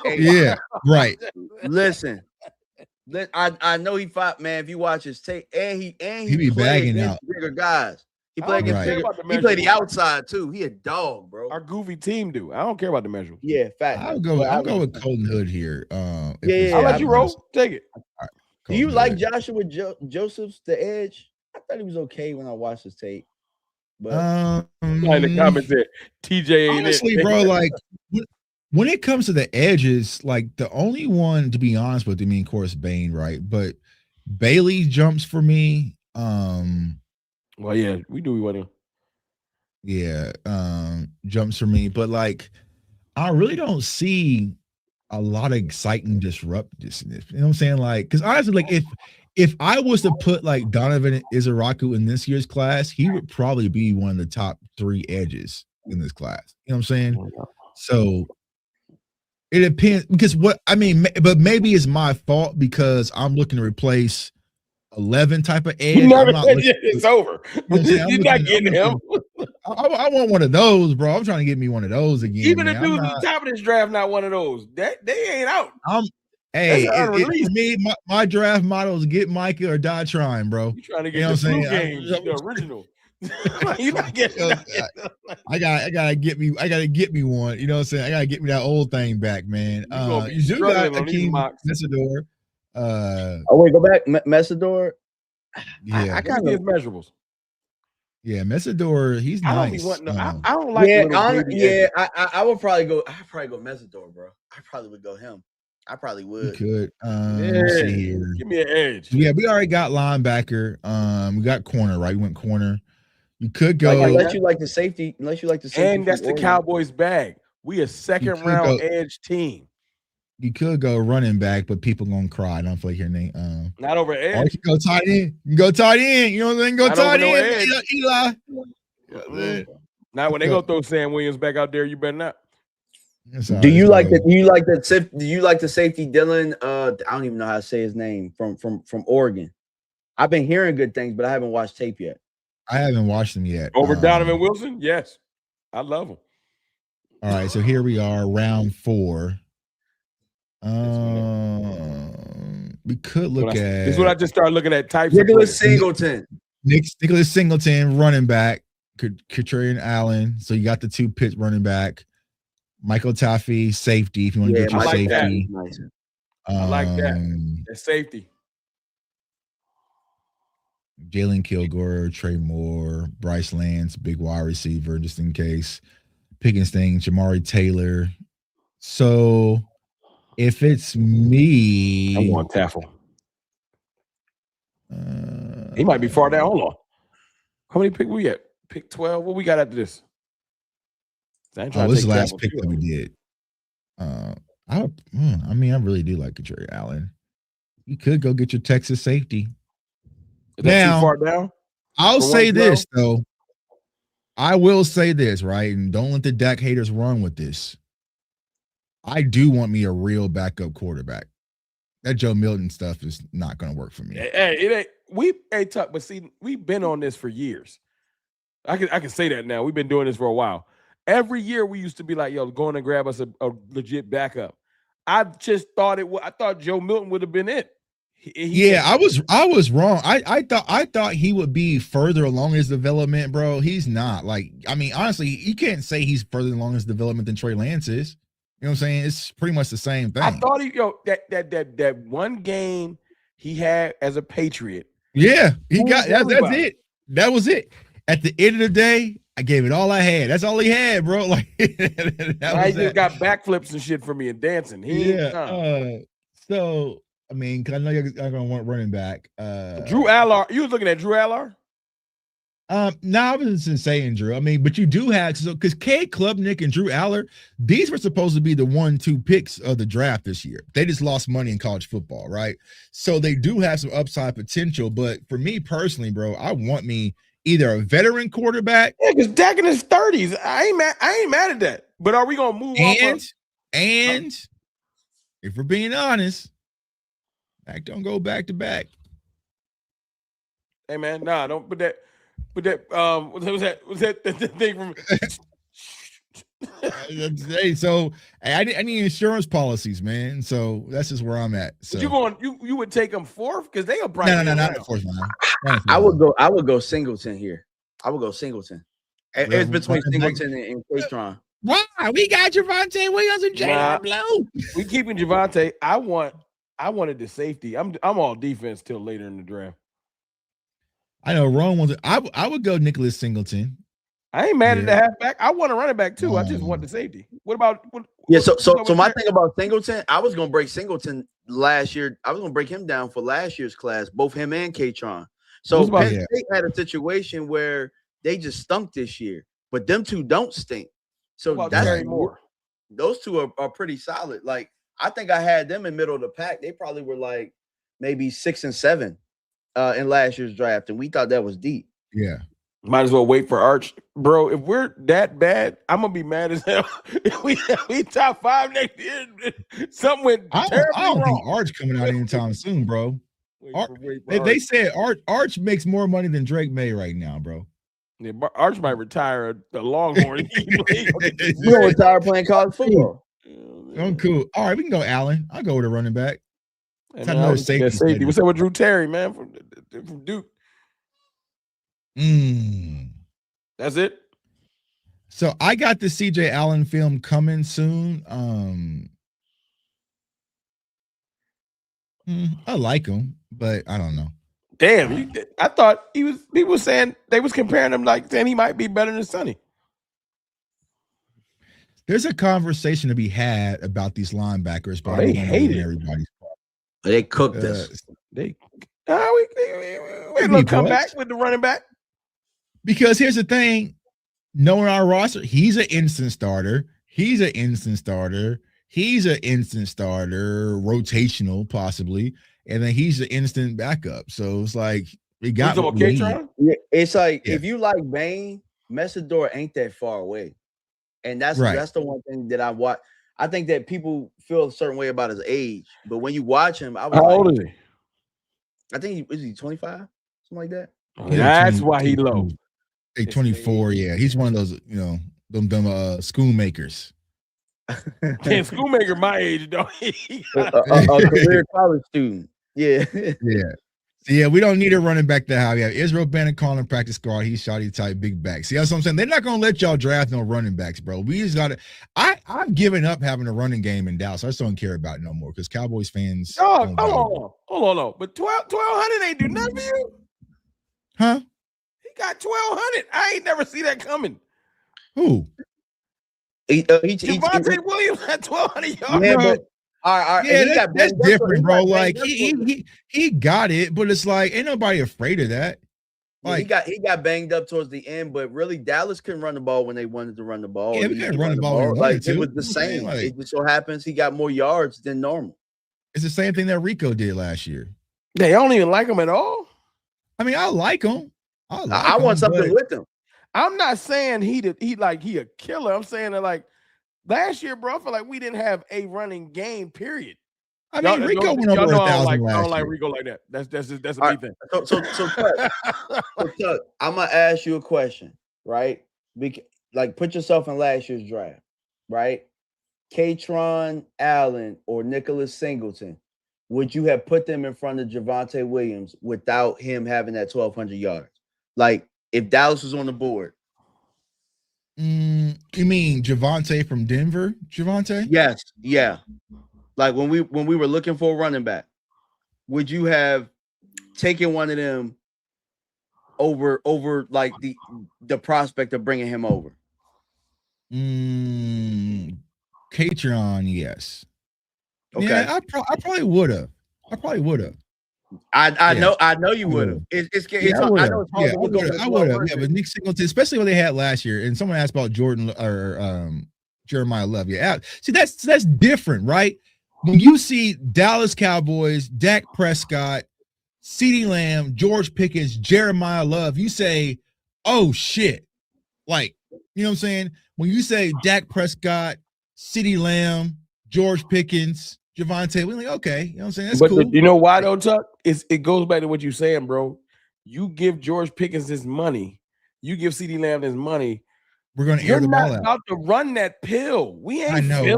Yeah, right. Listen, I know he fought, man. If you watch his tape, and he be bagging out bigger guys. He played against bigger. He played the outside too. He a dog, bro. Our goofy team do. I don't care about the measurables. Yeah, fact. I'll go with Colton Hood here. I'll let you roll. Take it. Right, do you like Joshua Joseph's the edge? I thought he was okay when I watched his tape. But in the comments there, TJ ain't honestly, bro, like. When it comes to the edges, like the only one, to be honest with you, I mean, of course, Bane, right? But Bailey jumps for me. Well, yeah, we want him. Yeah, jumps for me. But like, I really don't see a lot of exciting disruptiveness. You know what I'm saying? Like, because honestly, like if I was to put like Donovan Izaraku in this year's class, he would probably be one of the top 3 edges in this class. You know what I'm saying? So. It depends because but maybe it's my fault because I'm looking to replace 11 type of edge. It's over. You're not getting him. I want one of those, bro. I'm trying to get me one of those again. Even if dudes at the top of this draft, not one of those. They ain't out. Hey, me, my draft motto is get Micah or die trying, bro. You trying to get the flu game, the original. I gotta get me one. You know what I'm saying? I gotta get me that old thing back, man. You do got Akeem Messidor. Wait, go back, Messidor. Yeah, I kind of measurables. Yeah, Messidor, he's nice. I don't like. I would probably go. I'd probably go Messidor, bro. I probably would go him. I probably would. You could. Let's see here. Give me an edge. Yeah, we already got linebacker. We got corner, right? We went corner. You could go unless you like the safety. And that's the Cowboys' bag. We a second round edge team. You could go running back, but people gonna cry. I don't feel like your name. Not over edge. Or you can go tight end. You can go tight end. You know what I'm saying? Go tight end. Eli. Now when they go throw Sam Williams back out there, you better not. Do you like the safety Dylan? I don't even know how to say his name from Oregon. I've been hearing good things, but I haven't watched tape yet. I haven't watched them yet. Over Donovan Wilson? Yes. I love him. All right, so here we are, round 4. We could look at this is what I just started looking at types. Nicholas Singleton. Nicholas Singleton, running back, Katrarian Allen. So you got the 2 pit running back. Michael Taffy, safety, if you want to get your safety. I like that. That's safety. Jalen Kilgore, Trey Moore, Bryce Lance, big wide receiver, just in case. Pickens thing, Jamari Taylor. So if it's me, I want Taffel. He might be far down. Hold on. How many pick we at? Pick 12. What we got after this? This is the last pick that we did. I really do like Katrarian Allen. You could go get your Texas safety. Is that too far down? I'll say this though. I will say this, right? And don't let the Dak haters run with this. I do want me a real backup quarterback. That Joe Milton stuff is not going to work for me. Hey, it ain't Tuck, but see, we've been on this for years. I can say that now. We've been doing this for a while. Every year we used to be like, yo, going to grab us a legit backup. I just thought I thought Joe Milton would have been it. I was wrong. I thought he would be further along his development, bro. He's not. Like, I mean, honestly, you can't say he's further along his development than Trey Lance is. You know what I'm saying? It's pretty much the same thing. I thought that one game he had as a Patriot. Yeah, he got that's it. That was it. At the end of the day, I gave it all I had. That's all he had, bro. Like he just got backflips and shit for me and dancing. So I mean, cause I know you're gonna want running back. Drew Allard. You was looking at Drew Allard? No, I wasn't saying Drew. I mean, but you do have because Cade Klubnik and Drew Allard, these were supposed to be the 1-2 picks of the draft this year. They just lost money in college football, right? So they do have some upside potential. But for me personally, bro, I want me either a veteran quarterback. Yeah, because Dak in his 30s. I ain't mad at that. But are we gonna move on? And if we're being honest, Dak don't go back to back. Hey man, nah, don't put that. But that was that the thing from hey, so I need insurance policies, man. So that's just where I'm at. So you would take them fourth because they are probably no, not the fourth one. I would go Singleton here. I would go Singleton. It's between Singleton and Catron. Why? We got Javonte Williams and Jalen Blow. We keeping Javonte. I wanted the safety. I'm all defense till later in the draft. I know Rome wants it. I would go Nicholas Singleton. I ain't mad at the halfback. I want a running back too. I just want the safety. What about So my thing about Singleton, I was gonna break Singleton last year. I was gonna break him down for last year's class, both him and Catron. So Penn State had a situation where they just stunk this year, but them two don't stink. So that's more. Those two are pretty solid. Like I think I had them in middle of the pack. They probably were like maybe 6 and 7 in last year's draft, and we thought that was deep. Yeah. Might as well wait for Arch, bro. If we're that bad, I'm gonna be mad as hell. If we top 5 next year, something went terribly I don't wrong. think Arch coming out anytime soon, bro. They said Arch makes more money than Drake May right now, bro. Yeah, Arch might retire the Longhorn. You don't retire playing college football. I'm cool. All right, we can go Allen. I'll go with a running back. Safety. What's up with Drew Terry, man, from Duke? That's it. So I got the CJ Allen film coming soon. I like him, but I don't know. Damn, I thought people was saying they was comparing him, like saying he might be better than Sonny. There's a conversation to be had about these linebackers, but they hate it. Everybody's they cooked us. We gonna come back with the running back. Because here's the thing, knowing our roster, he's an instant starter. He's an instant starter. He's an instant starter, rotational possibly, and then he's an instant backup. So it's like we got. It's like if you like Bane, Messidor ain't that far away, and that's the one thing that I watch. I think that people feel a certain way about his age, but when you watch him, how old is he? I think is he 25, something like that. That's why he low. 24, yeah. He's one of those, them schoolmakers. Can't schoolmaker my age, though. a career college student. Yeah. Yeah, we don't need a running back that high. We have Israel Bannon calling practice squad. He's shotty type big back. See, that's what I'm saying. They're not gonna let y'all draft no running backs, bro. We just gotta. I've given up having a running game in Dallas. I just don't care about it no more because Cowboys fans. Hold on. But 1,200 ain't do nothing for you, huh? He got 1,200. I ain't never see that coming. Who? Javonte Williams had 1,200 yards. Yeah, but all right. Yeah, that's different, bro. Like he got it, but it's like ain't nobody afraid of that. Like he got banged up towards the end, but really Dallas couldn't run the ball when they wanted to run the ball. Yeah, we couldn't run the ball. Like it was the same. It just so happens he got more yards than normal. It's the same thing that Rico did last year. They don't even like him at all. I mean, I like him. I want something with him. I'm not saying he a killer. I'm saying that like last year, bro, I feel like we didn't have a running game, period. I mean, Rico went over 1,000 last year. I don't like Rico like that. That's a me thing. So Chuck, I'm gonna ask you a question, right? Like, put yourself in last year's draft, right? Katron Allen or Nicholas Singleton, would you have put them in front of Javonte Williams without him having that 1,200 yards? Like, if Dallas was on the board. You mean Javonte from Denver? Javonte? Yes, yeah. Like when we were looking for a running back, would you have taken one of them over like the prospect of bringing him over? Katron, yes. Okay. Yeah, I probably would have. I know you would have. I would have. Yeah, but Nick Singleton, especially what they had last year, and someone asked about Jordan or Jeremiah Love. Yeah, see, that's different, right? When you see Dallas Cowboys, Dak Prescott, CeeDee Lamb, George Pickens, Jeremiah Love, you say, oh shit. Like, you know what I'm saying? When you say Dak Prescott, CeeDee Lamb, George Pickens, Javonte, we're like, okay, you know what I'm saying? That's cool. You know why though, Chuck? It goes back to what you're saying, bro. You give George Pickens this money, you give CeeDee Lamb this money. We're going to air the ball out. About to run that pill. We ain't. I know. Yeah,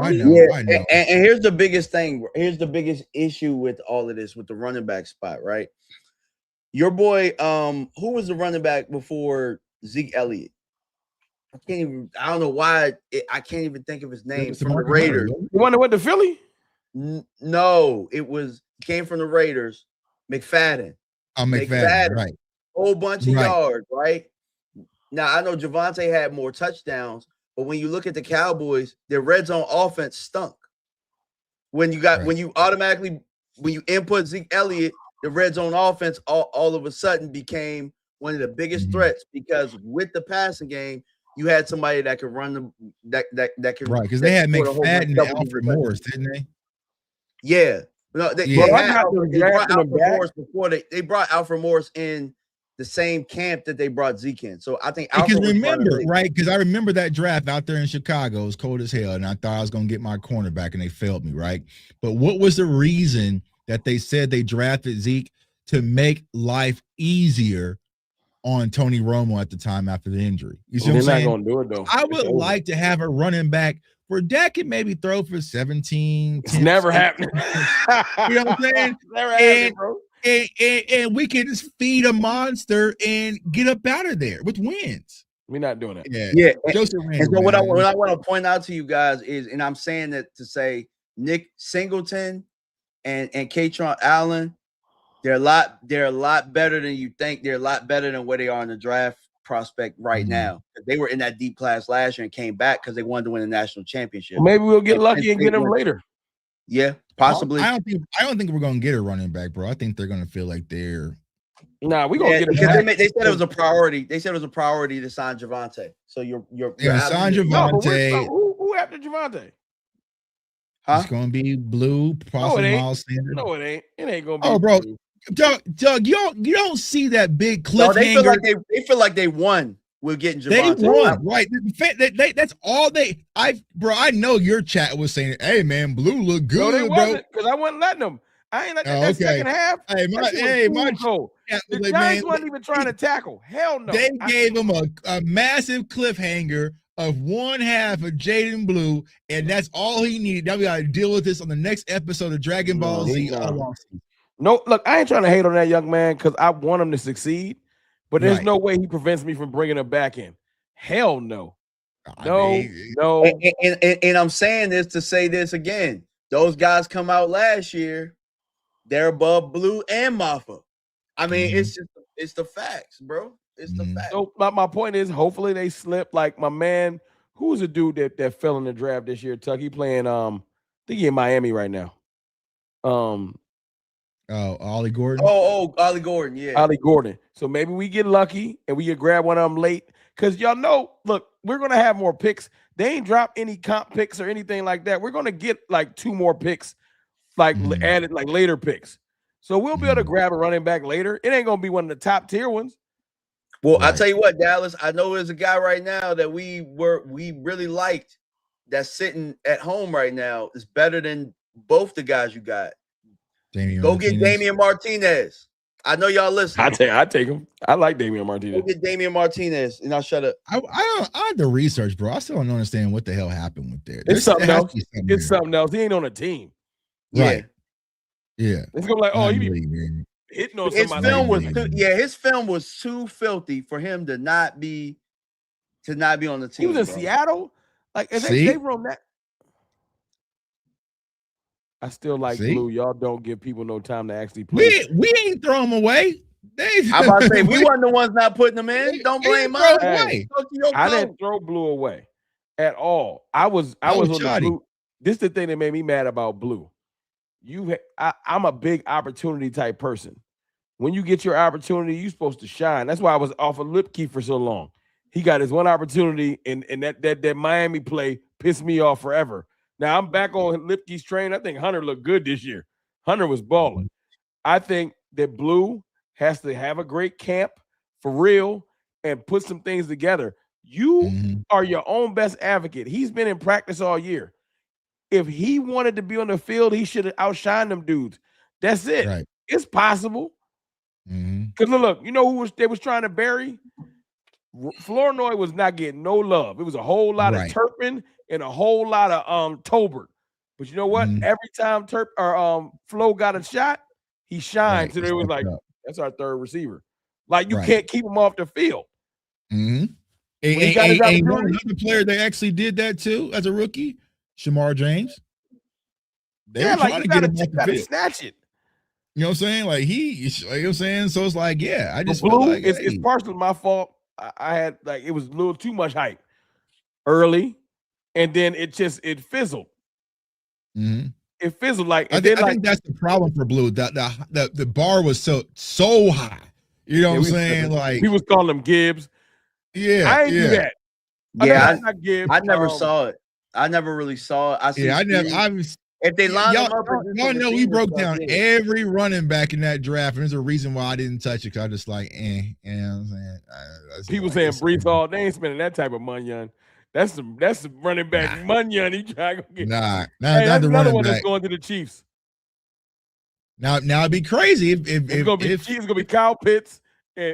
and here's the biggest thing. Here's the biggest issue with all of this, with the running back spot, right? Your boy, who was the running back before Zeke Elliott? I don't know why. I can't even think of his name. From the Raiders. You wonder what, the Philly? No, came from the Raiders. McFadden. Oh, McFadden, right. Whole bunch of yards, right? Now, I know Javonte had more touchdowns, but when you look at the Cowboys, their red zone offense stunk. When you input Zeke Elliott, the red zone offense all of a sudden became one of the biggest threats, because with the passing game, you had somebody that could run them that could, right, because they had McFadden and Alfred Morris, didn't they? Yeah. No, they brought Alfred Morris before they brought Alfred Morris in the same camp that they brought Zeke in. So I think because I remember that draft out there in Chicago. It was cold as hell, and I thought I was going to get my cornerback, and they failed me, right? But what was the reason that they said they drafted Zeke? To make life easier on Tony Romo at the time after the injury. You see what I'm saying? They're not going to do it, though. I would like to have a running back where Dak can maybe throw for 17. It's never happening. You know what I'm saying? Never happening, bro. And we can just feed a monster and get up out of there with wins. We're not doing it. Yeah. And so what I want to point out to you guys is, and I'm saying that to say, Nick Singleton and Katron Allen, they're a lot better than you think. They're a lot better than where they are in the draft prospect right now. They were in that deep class last year and came back because they wanted to win a national championship. Maybe we'll get lucky and get them later. Yeah, possibly. I don't think we're gonna get a running back, bro. I think they're gonna feel like they're. Nah, we're gonna get it back. They said it was a priority. They said it was a priority to sign Javonte. So you're sign Javonte. Who after Javonte? Huh? It's gonna be Blue, possibly Miles Sanders. No, it ain't. It ain't gonna be. Oh, bro. Blue. Doug, you don't see that big cliffhanger. No, they feel like they won. We're getting Javonte. They won, right? That's all I know your chat was saying, "Hey man, Blue look good." No, they wasn't, because I wasn't letting them. I ain't letting that second half. The Giants wasn't even trying to tackle. Hell no. They gave him a massive cliffhanger of one half of Jaden Blue, and that's all he needed. Now we got to deal with this on the next episode of Dragon Ball Z. No, look, I ain't trying to hate on that young man because I want him to succeed, but there's no way he prevents me from bringing him back in. Hell no. No. And I'm saying this to say this again. Those guys come out last year, they're above Blue and Maffa. I mean, it's the facts, bro. It's the facts. So my point is, hopefully they slip. Like my man, who's a dude that fell in the draft this year, Tuck? He playing I think he in Miami right now. Ollie Gordon. Ollie Gordon, yeah. Ollie Gordon. So maybe we get lucky and we can grab one of them late. Because y'all know, look, we're going to have more picks. They ain't dropped any comp picks or anything like that. We're going to get like 2 more picks, like added like later picks. So we'll be able to grab a running back later. It ain't going to be one of the top tier ones. Well, I'll tell you what, Dallas, I know there's a guy right now that we really liked that's sitting at home right now is better than both the guys you got. Go get Damian Martinez. I know y'all listening. I take him. I like Damian Martinez. Go get Damian Martinez, and I'll shut up. I had to research, bro. I still don't understand what the hell happened with that. It's something else. It's something else. He ain't on a team. Right. Yeah. It's gonna be like, oh, he be hitting on somebody. His film was too filthy for him to not be on the team. He was in Seattle. Like, if they run that. I still like Blue. Y'all don't give people no time to actually play. We ain't throw him away. I'm about to say we wasn't the ones not putting them in. Don't blame us. I didn't throw Blue away at all. I was on the Blue. This is the thing that made me mad about Blue. I'm a big opportunity type person. When you get your opportunity, you're supposed to shine. That's why I was off of Lipke for so long. He got his one opportunity, and that Miami play pissed me off forever. Now I'm back on Lipke's train. I think Hunter looked good this year. Hunter was balling. I think that Blue has to have a great camp for real and put some things together. You are your own best advocate. He's been in practice all year. If he wanted to be on the field, he should have outshined them dudes. That's it. Right. It's possible. Because look, you know who they was trying to bury? Flournoy was not getting no love. It was a whole lot of Turpin and a whole lot of Tolbert. But you know what? Every time Flo got a shot, he shined. So they was like, that's our third receiver. Like, you can't keep him off the field. And another player that actually did that too as a rookie, Shamar James. They were trying to get him off the field. Snatch it. You know what I'm saying? Like you know what I'm saying? So it's like, I just Blue, feel like it's partially my fault. I had it was a little too much hype early, and then it fizzled. It fizzled I think that's the problem for Blue. The bar was so high. You know what I'm saying? Like he was calling them Gibbs. Yeah, I ain't do that. Not Gibbs. I never saw it. I never really saw it. If they line them up, y'all know we broke down every running back in that draft, and there's a reason why I didn't touch it. Cause I just like, you know what I'm saying? People saying Brees Hall, they ain't spending that type of money. That's the running back money. He trying to get. Not that's the another one back. that's going to the Chiefs. Now it'd be crazy if it's gonna be Kyle Pitts and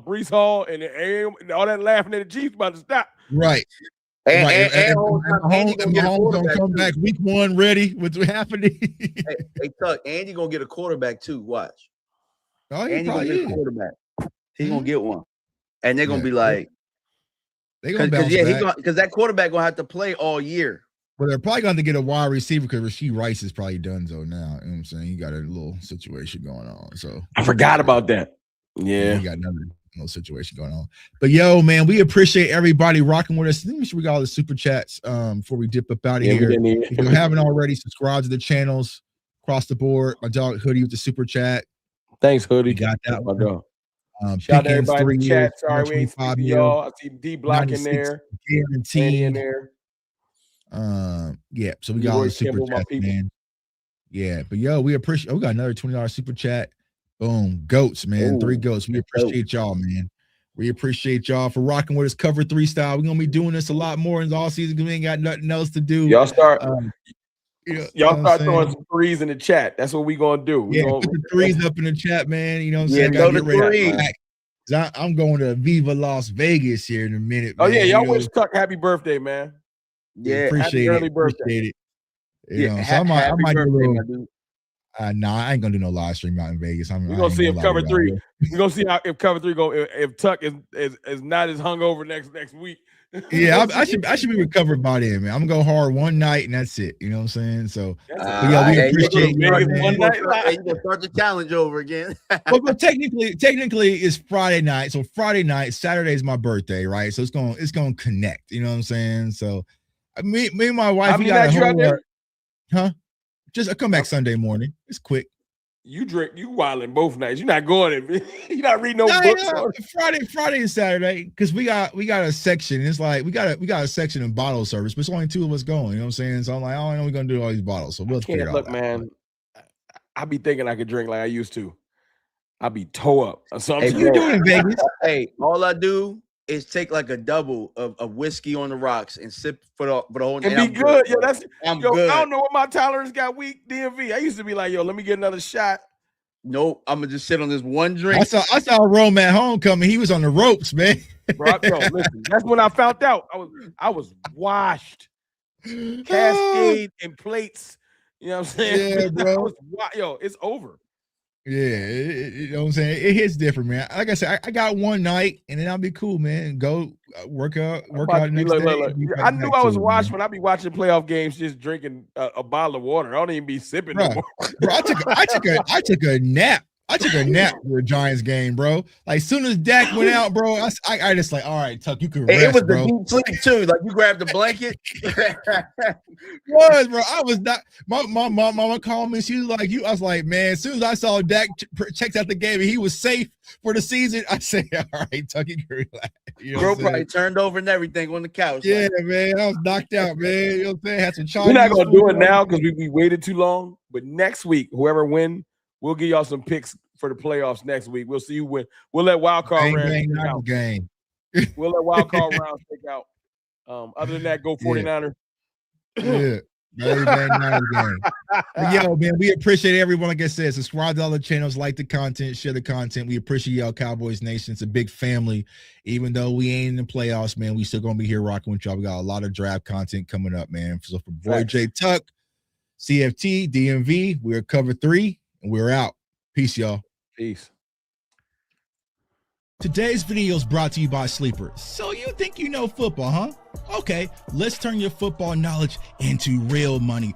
Brees Hall and all that laughing at the Chiefs about to stop. Right. And Mahomes gonna come back week 1 ready with happening. hey, Tuck, Andy gonna get a quarterback too. Watch. Oh, Andy gonna get a quarterback. He's gonna get one, and they're gonna be like, because that quarterback gonna have to play all year. Well, they're probably going to get a wide receiver because Rashee Rice is probably done so now. You know what I'm saying? You got a little situation going on. So I forgot about that. Yeah, you got another little situation going on. But yo, man, we appreciate everybody rocking with us. Let me make sure we got all the super chats before we dip up out of here. If you haven't already, subscribe to the channels across the board. My dog Hoodie with the super chat. Thanks, Hoodie. We got that one. Shout out to everybody in the chat. Sorry, we ain't speaking to y'all. I see D Block in there. Guaranteed in there. Yeah, so we got all the super chats, man. Yeah, but yo, we appreciate. We got another $20 super chat. Boom, goats, man. Ooh, 3 goats. We appreciate y'all, man. We appreciate y'all for rocking with us, Cover 3 style. We're gonna be doing this a lot more in the all season because we ain't got nothing else to do. Y'all start. Y'all start throwing some 3s in the chat. That's what we gonna do. Put the 3s up in the chat, man. You know what I'm saying? Go to 3. I'm going to Viva Las Vegas here in a minute. Man. Oh yeah, y'all wish Tuck happy birthday, man. Yeah, appreciate it. Early birthday. Appreciate it. You know, so I might do a little. Nah, I ain't gonna do no live stream out in Vegas. We're gonna see if Cover 3. We're gonna see if Cover 3 go. If Tuck is not as hungover next week. Yeah, I should be recovered by then, man. I'm gonna go hard one night and that's it. You know what I'm saying? So yeah, we appreciate you. One night, you gonna start the challenge over again. Well, technically, it's Friday night. So Friday night, Saturday is my birthday, right? So it's gonna connect. You know what I'm saying? So me and my wife, we got a whole huh? Just I come back Sunday morning. It's quick. You wilding both nights. You're not going. You're not reading no books. Friday and Saturday because we got a section. It's like we got a section in bottle service, but it's only 2 of us going. You know what I'm saying? So I'm like, I know we're gonna do all these bottles. So we'll figure it out. Look, man, I be thinking I could drink like I used to. I be toe up. So you doing in Vegas? Hey, all I do is take like a double of whiskey on the rocks and sip for the whole night. And be good. Yo, I'm good. I don't know what my tolerance got weak, DMV. I used to be like, yo, let me get another shot. Nope, I'm gonna just sit on this one drink. I saw Rome at homecoming. He was on the ropes, man. Bro, listen, that's when I found out. I was washed. Cascade and plates. You know what I'm saying? Yeah, bro. It's over. Yeah, you know what I'm saying? It hits different, man. Like I said, I got one night and then I'll be cool, man. Go work out next day. Look. I knew I was washed when I be watching playoff games, just drinking a bottle of water. I don't even be sipping no more. Bro, I took a nap. I took a nap for a Giants game, bro. Like, as soon as Dak went out, bro, I just like, all right, Tuck, you can rest, it was bro. The deep sleep too. Like, you grabbed the blanket. Was, bro. I was not. My mama called me. She was like, I was like, man. As soon as I saw Dak checked out the game and he was safe for the season, I said, all right, Tuck, you can relax. You know bro probably turned over and everything on the couch. Yeah, man. I was knocked out, man. You know what I'm saying? Had some Chinese. We're not gonna do it now because we waited too long. But next week, whoever wins, we'll give y'all some picks for the playoffs next week. We'll see who win. We'll let wild card rounds take out. We'll let wild card rounds take out. Other than that, go 49ers. Yeah. But yo, man, we appreciate everyone. Like I said, subscribe to all the channels, like the content, share the content. We appreciate y'all, Cowboys Nation. It's a big family. Even though we ain't in the playoffs, man, we still gonna be here rocking with y'all. We got a lot of draft content coming up, man. So for boy J Tuck, CFT, DMV, we're cover 3 and we're out. Peace, y'all. Peace. Today's video is brought to you by Sleeper. So you think you know football, huh? Okay, let's turn your football knowledge into real money.